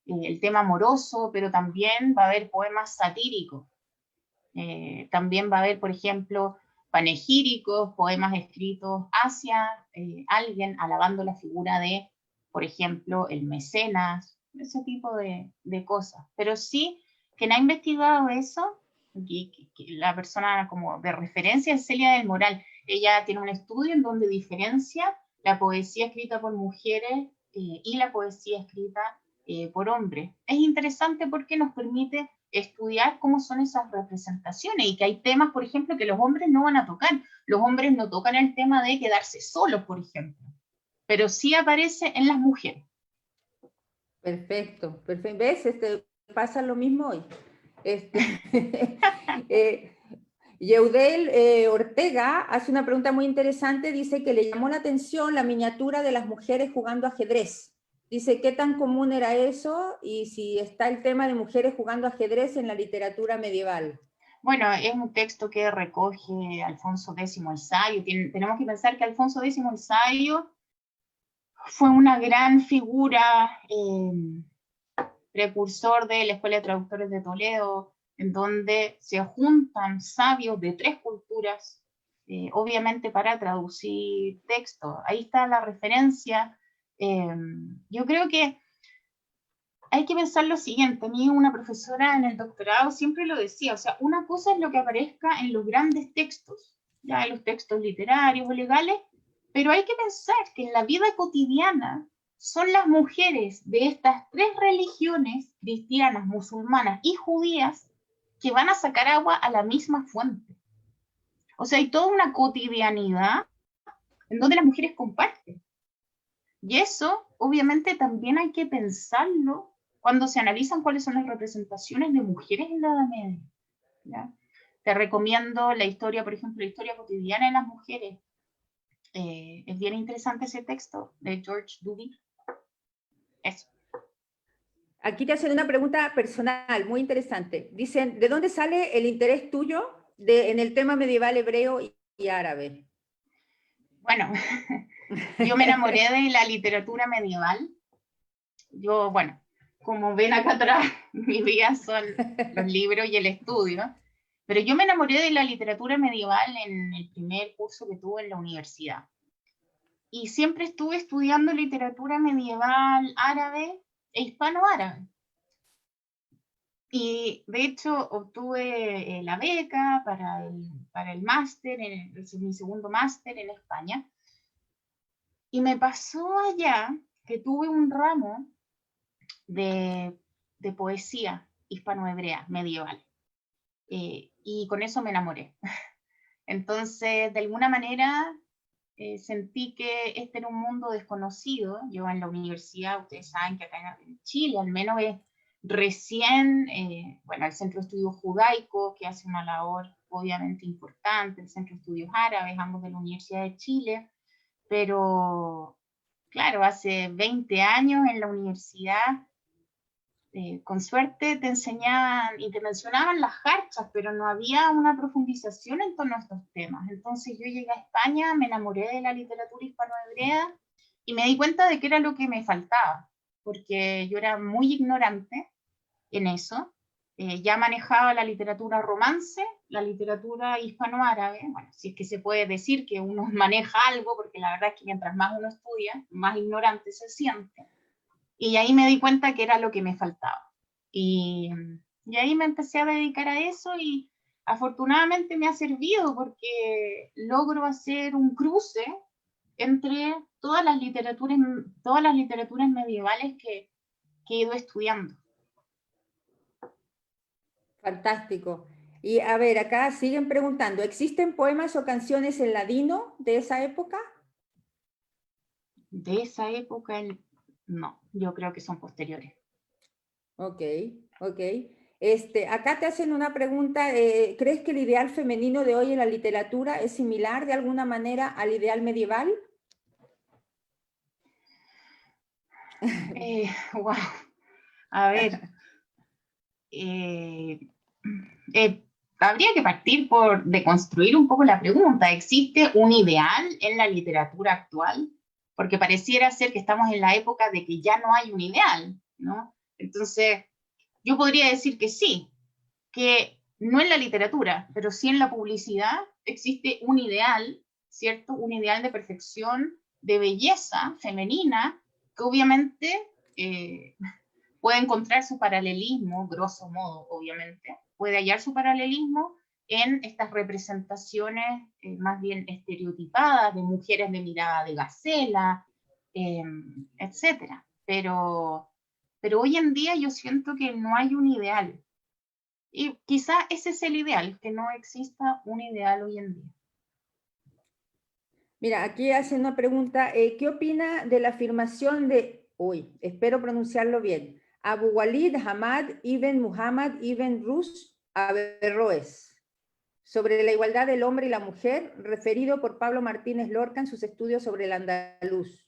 el tema amoroso, pero también va a haber poemas satíricos. También va a haber, por ejemplo, panegíricos, poemas escritos hacia alguien, alabando la figura de, por ejemplo, el mecenas, ese tipo de cosas. Pero sí, quien ha investigado eso, que la persona como de referencia es Celia del Moral. Ella tiene un estudio en donde diferencia la poesía escrita por mujeres y la poesía escrita por hombres. Es interesante porque nos permite estudiar cómo son esas representaciones y que hay temas, por ejemplo, que los hombres no van a tocar. Los hombres no tocan el tema de quedarse solos, por ejemplo, pero sí aparece en las mujeres. Perfecto, perfecto. ¿Ves? Pasa lo mismo hoy. Yeudel Ortega hace una pregunta muy interesante, dice que le llamó la atención la miniatura de las mujeres jugando ajedrez. Dice, ¿qué tan común era eso? Y si está el tema de mujeres jugando ajedrez en la literatura medieval. Bueno, es un texto que recoge Alfonso X el Sabio. Tenemos que pensar que Alfonso X el Sabio fue una gran figura, precursor de la Escuela de Traductores de Toledo, en donde se juntan sabios de 3 culturas, obviamente para traducir textos. Ahí está la referencia. Yo creo que hay que pensar lo siguiente. A mí una profesora en el doctorado siempre lo decía, o sea, una cosa es lo que aparezca en los grandes textos, ya en los textos literarios o legales, pero hay que pensar que en la vida cotidiana son las mujeres de estas 3 religiones, cristianas, musulmanas y judías, que van a sacar agua a la misma fuente. O sea, hay toda una cotidianidad en donde las mujeres comparten. Y eso, obviamente, también hay que pensarlo cuando se analizan cuáles son las representaciones de mujeres en la Edad Media. ¿Ya? Te recomiendo la historia, por ejemplo, la historia cotidiana de las mujeres. Es bien interesante ese texto de George Duby. Eso. Aquí te hacen una pregunta personal, muy interesante. Dicen, ¿de dónde sale el interés tuyo en el tema medieval hebreo y árabe? Bueno, yo me enamoré de la literatura medieval. Yo, bueno, como ven acá atrás, mis días son los libros y el estudio. Pero yo me enamoré de la literatura medieval en el primer curso que tuve en la universidad. Y siempre estuve estudiando literatura medieval árabe e hispano-árabe. Y de hecho obtuve la beca para el máster, mi segundo máster en España. Y me pasó allá que tuve un ramo de poesía hispano-hebrea medieval. Y con eso me enamoré. Entonces, de alguna manera, sentí que este era un mundo desconocido. Yo en la universidad, ustedes saben que acá en Chile al menos es recién, bueno, el Centro de Estudios Judaicos, que hace una labor obviamente importante, el Centro de Estudios Árabes, ambos de la Universidad de Chile, pero claro, hace 20 años en la universidad, con suerte te enseñaban y te mencionaban las jarchas, pero no había una profundización en torno a estos temas. Entonces yo llegué a España, me enamoré de la literatura hispano-hebrea y me di cuenta de que era lo que me faltaba, porque yo era muy ignorante en eso. Ya manejaba la literatura romance, la literatura hispano-árabe, bueno, si es que se puede decir que uno maneja algo, porque la verdad es que mientras más uno estudia, más ignorante se siente. Y ahí me di cuenta que era lo que me faltaba. Y ahí me empecé a dedicar a eso y afortunadamente me ha servido porque logro hacer un cruce entre todas las literaturas medievales que he ido estudiando. Fantástico. Y a ver, acá siguen preguntando, ¿existen poemas o canciones en ladino de esa época? De esa época, no, yo creo que son posteriores. Ok, ok. Acá te hacen una pregunta, ¿crees que el ideal femenino de hoy en la literatura es similar de alguna manera al ideal medieval? Wow. A ver, eh, eh, habría que partir por deconstruir un poco la pregunta. ¿Existe un ideal en la literatura actual? Porque pareciera ser que estamos en la época de que ya no hay un ideal, ¿no? Entonces, yo podría decir que sí, que no en la literatura, pero sí en la publicidad existe un ideal, ¿cierto? Un ideal de perfección, de belleza femenina, que obviamente eh, puede encontrar su paralelismo, grosso modo, obviamente, puede hallar su paralelismo en estas representaciones más bien estereotipadas de mujeres de mirada de gacela, etcétera. Pero hoy en día yo siento que no hay un ideal. Y quizá ese es el ideal, que no exista un ideal hoy en día. Mira, aquí hace una pregunta, ¿qué opina de la afirmación de, espero pronunciarlo bien, Abu Walid Hamad ibn Muhammad ibn Rus Averroes, sobre la igualdad del hombre y la mujer, referido por Pablo Martínez Lorca en sus estudios sobre el andaluz?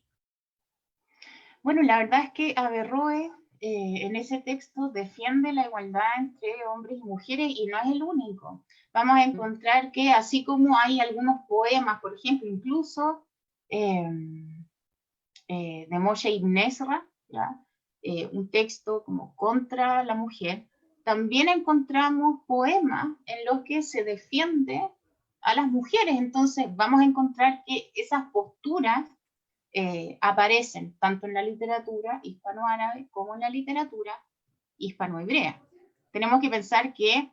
Bueno, la verdad es que Averroes en ese texto defiende la igualdad entre hombres y mujeres y no es el único. Vamos a encontrar que así como hay algunos poemas, por ejemplo, incluso eh, de Moshe Ibn Ezra, ¿ya? Un texto como contra la mujer, también encontramos poemas en los que se defiende a las mujeres. Entonces vamos a encontrar que esas posturas aparecen tanto en la literatura hispanoárabe como en la literatura hispanohebrea. Tenemos que pensar que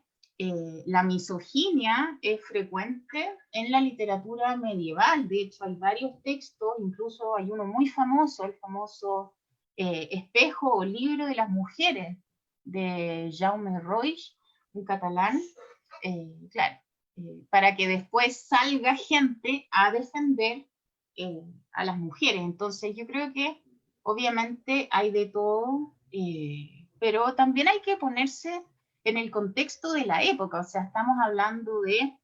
la misoginia es frecuente en la literatura medieval. De hecho, hay varios textos, incluso hay uno muy famoso, el famoso Espejo o Libro de las Mujeres, de Jaume Roig, un catalán, claro, para que después salga gente a defender a las mujeres. Entonces, yo creo que obviamente hay de todo, pero también hay que ponerse en el contexto de la época, o sea, estamos hablando de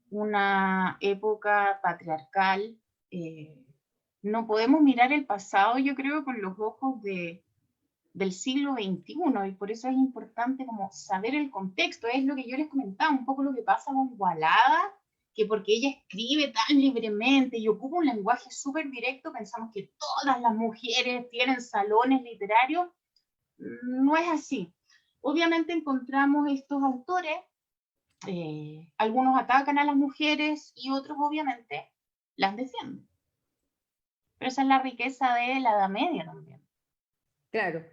una época patriarcal, eh, no podemos mirar el pasado, yo creo, con los ojos del siglo XXI, y por eso es importante como saber el contexto, es lo que yo les comentaba, un poco lo que pasa con Walada, que porque ella escribe tan libremente y ocupa un lenguaje súper directo, pensamos que todas las mujeres tienen salones literarios, no es así. Obviamente encontramos estos autores, algunos atacan a las mujeres y otros obviamente las defienden. Pero esa es la riqueza de la Edad Media también. Claro.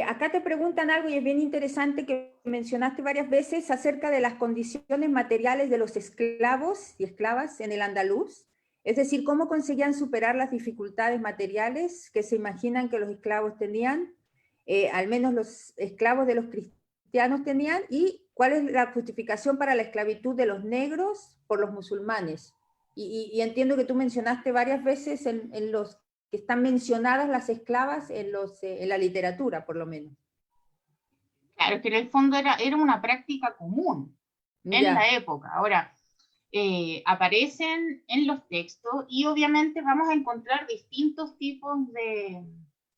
Acá te preguntan algo y es bien interesante que mencionaste varias veces acerca de las condiciones materiales de los esclavos y esclavas en el andaluz. Es decir, cómo conseguían superar las dificultades materiales que se imaginan que los esclavos tenían, al menos los esclavos de los cristianos tenían, y cuál es la justificación para la esclavitud de los negros por los musulmanes. Y entiendo que tú mencionaste varias veces en los que están mencionadas las esclavas en la literatura, por lo menos. Claro, que en el fondo era una práctica común en la Ya, época. Ahora, aparecen en los textos y obviamente vamos a encontrar distintos tipos de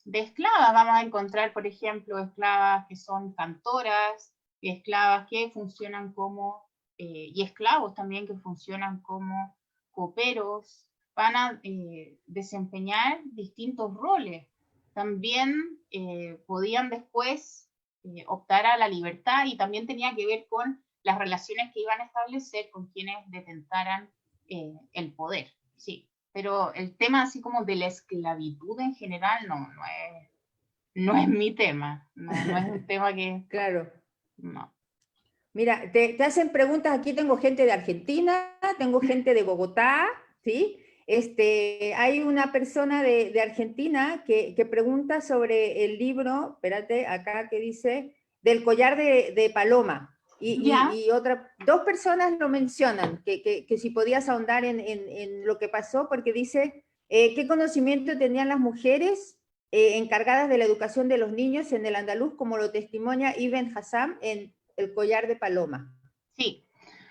esclavas. Vamos a encontrar, por ejemplo, esclavas que son cantoras, esclavas que funcionan como, y esclavos también que funcionan como coperos, van a desempeñar distintos roles. También podían después optar a la libertad y también tenía que ver con las relaciones que iban a establecer con quienes detentaran el poder, sí. Pero el tema así como de la esclavitud en general no es mi tema, no es un tema que... claro. No. Mira, te hacen preguntas, aquí tengo gente de Argentina, tengo gente de Bogotá, ¿sí? Hay una persona de Argentina que pregunta sobre el libro, espérate, acá que dice, del collar de Paloma. ¿Ya? Y dos personas lo mencionan, que si podías ahondar en lo que pasó, porque dice, ¿qué conocimiento tenían las mujeres encargadas de la educación de los niños en el andaluz, como lo testimonia Ibn Hassam en El collar de paloma. Sí,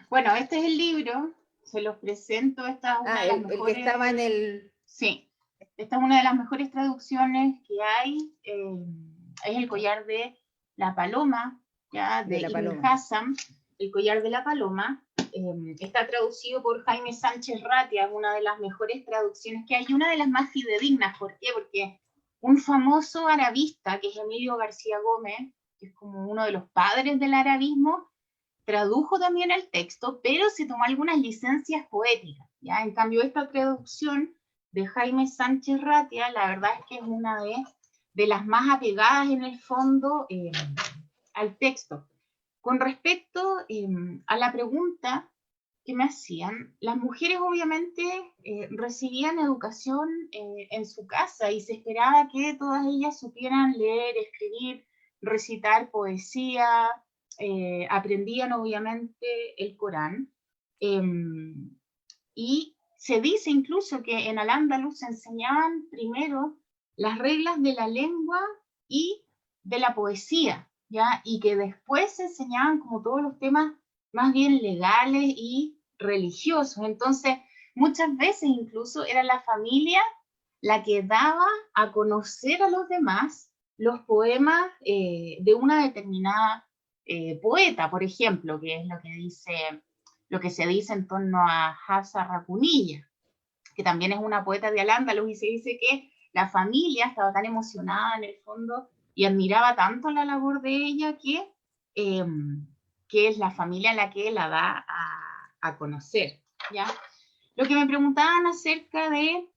bueno, este es el libro, se los presento, esta es una de las el mejores... que estaba en el... Sí, esta es una de las mejores traducciones que hay, es El collar de la paloma, ¿ya? De Ibn Hassam, El collar de la paloma, está traducido por Jaime Sánchez Ratia, una de las mejores traducciones que hay, y una de las más fidedignas. ¿Por qué? Porque un famoso arabista, que es Emilio García Gómez, que es como uno de los padres del arabismo, tradujo también el texto, pero se tomó algunas licencias poéticas, ¿ya? En cambio, esta traducción de Jaime Sánchez Ratia, la verdad es que es una de las más apegadas en el fondo al texto. Con respecto a la pregunta que me hacían, las mujeres obviamente recibían educación en su casa y se esperaba que todas ellas supieran leer, escribir, recitar poesía, aprendían obviamente el Corán, y se dice incluso que en Al-Ándalus se enseñaban primero las reglas de la lengua y de la poesía, ¿ya? Y que después se enseñaban como todos los temas más bien legales y religiosos. Entonces, muchas veces incluso era la familia la que daba a conocer a los demás los poemas de una determinada poeta, por ejemplo, que es lo que se dice en torno a Hafsa Rakunilla, que también es una poeta de Al-Ándalus, y se dice que la familia estaba tan emocionada en el fondo y admiraba tanto la labor de ella que es la familia la que la da a conocer, ¿ya? Lo que me preguntaban acerca de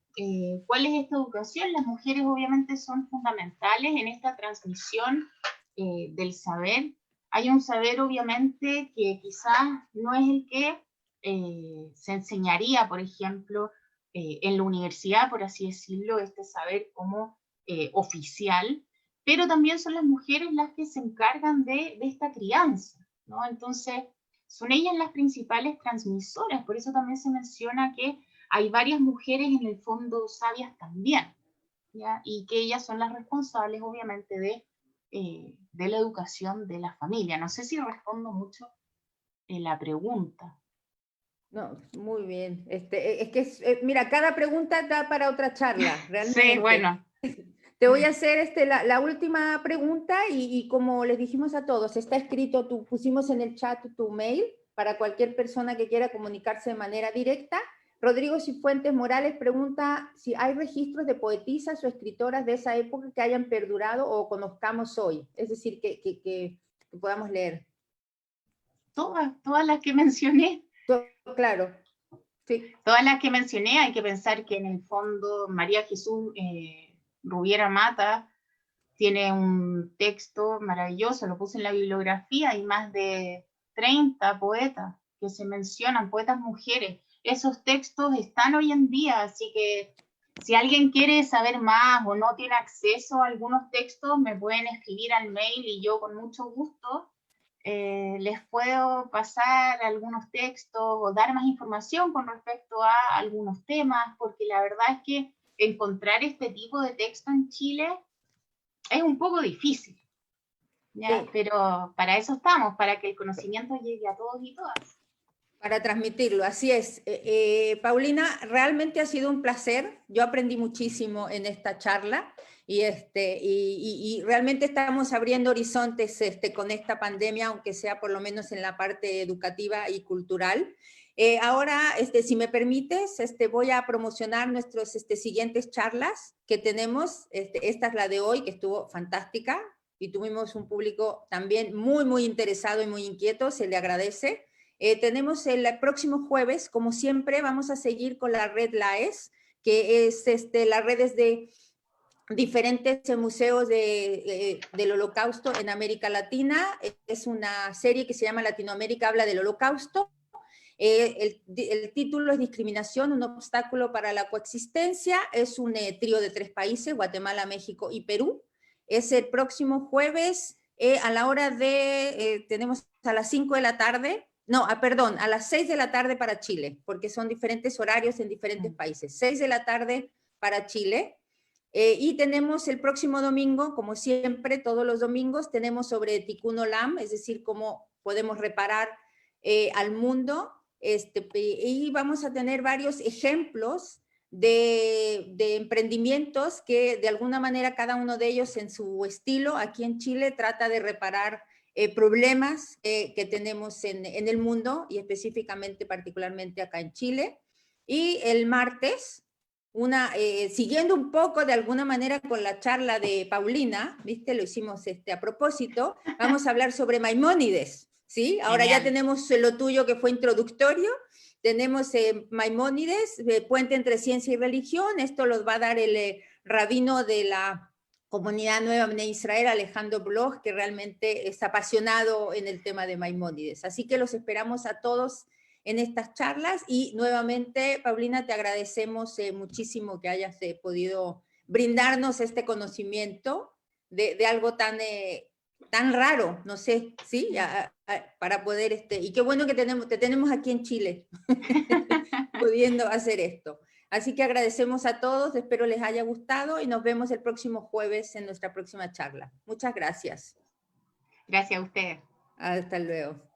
cuál es esta educación, las mujeres obviamente son fundamentales en esta transmisión del saber. Hay un saber obviamente que quizás no es el que se enseñaría, por ejemplo, en la universidad, por así decirlo, este saber como oficial, pero también son las mujeres las que se encargan de esta crianza, ¿no? Entonces, son ellas las principales transmisoras, por eso también se menciona que hay varias mujeres en el fondo sabias también, ¿ya? Y que ellas son las responsables, obviamente, de la educación de la familia. No sé si respondo mucho la pregunta. No, muy bien. Es que, mira, cada pregunta da para otra charla, realmente. Sí, bueno. Te voy a hacer la última pregunta y como les dijimos a todos, está escrito, pusimos en el chat tu mail para cualquier persona que quiera comunicarse de manera directa. Rodrigo Cifuentes Morales pregunta si hay registros de poetisas o escritoras de esa época que hayan perdurado o conozcamos hoy, es decir, que podamos leer. Todas las que mencioné. Claro, sí. Todas las que mencioné, hay que pensar que en el fondo María Jesús Rubiera Mata tiene un texto maravilloso, lo puse en la bibliografía, hay más de 30 poetas que se mencionan, poetas mujeres. Esos textos están hoy en día, así que si alguien quiere saber más o no tiene acceso a algunos textos, me pueden escribir al mail y yo con mucho gusto les puedo pasar algunos textos o dar más información con respecto a algunos temas, porque la verdad es que encontrar este tipo de texto en Chile es un poco difícil, ¿ya? Sí. Pero para eso estamos, para que el conocimiento llegue a todos y todas. Para transmitirlo, así es. Paulina, realmente ha sido un placer. Yo aprendí muchísimo en esta charla y realmente estamos abriendo horizontes con esta pandemia, aunque sea por lo menos en la parte educativa y cultural. Ahora, si me permites, voy a promocionar nuestros siguientes charlas que tenemos. Esta es la de hoy, que estuvo fantástica y tuvimos un público también muy, muy interesado y muy inquieto, se le agradece. Tenemos el próximo jueves, como siempre, vamos a seguir con la red LAES, que es las redes de diferentes museos del Holocausto en América Latina. Es una serie que se llama Latinoamérica habla del Holocausto. El título es Discriminación, un obstáculo para la coexistencia. Es un trío de 3 países, Guatemala, México y Perú. Es el próximo jueves a la hora tenemos a las 5 de la tarde, no, perdón, a las 6 de la tarde para Chile, porque son diferentes horarios en diferentes países. 6 de la tarde para Chile. Y tenemos el próximo domingo, como siempre, todos los domingos, tenemos sobre Tikkun Olam, es decir, cómo podemos reparar al mundo. Y vamos a tener varios ejemplos de emprendimientos que de alguna manera cada uno de ellos en su estilo aquí en Chile trata de reparar problemas que tenemos en el mundo y específicamente, particularmente acá en Chile. Y el martes, siguiendo un poco de alguna manera con la charla de Paulina, ¿viste? Lo hicimos a propósito, vamos a hablar sobre Maimónides, ¿sí? Ahora Genial. ya tenemos lo tuyo que fue introductorio, tenemos Maimónides, Puente entre Ciencia y Religión, esto los va a dar el rabino de la comunidad Nueva de Israel, Alejandro Bloch, que realmente es apasionado en el tema de Maimónides. Así que los esperamos a todos en estas charlas y nuevamente, Paulina, te agradecemos muchísimo que hayas podido brindarnos este conocimiento de algo tan raro, no sé, ¿sí? Para poder, y qué bueno que te tenemos aquí en Chile, pudiendo hacer esto. Así que agradecemos a todos, espero les haya gustado y nos vemos el próximo jueves en nuestra próxima charla. Muchas gracias. Gracias a ustedes. Hasta luego.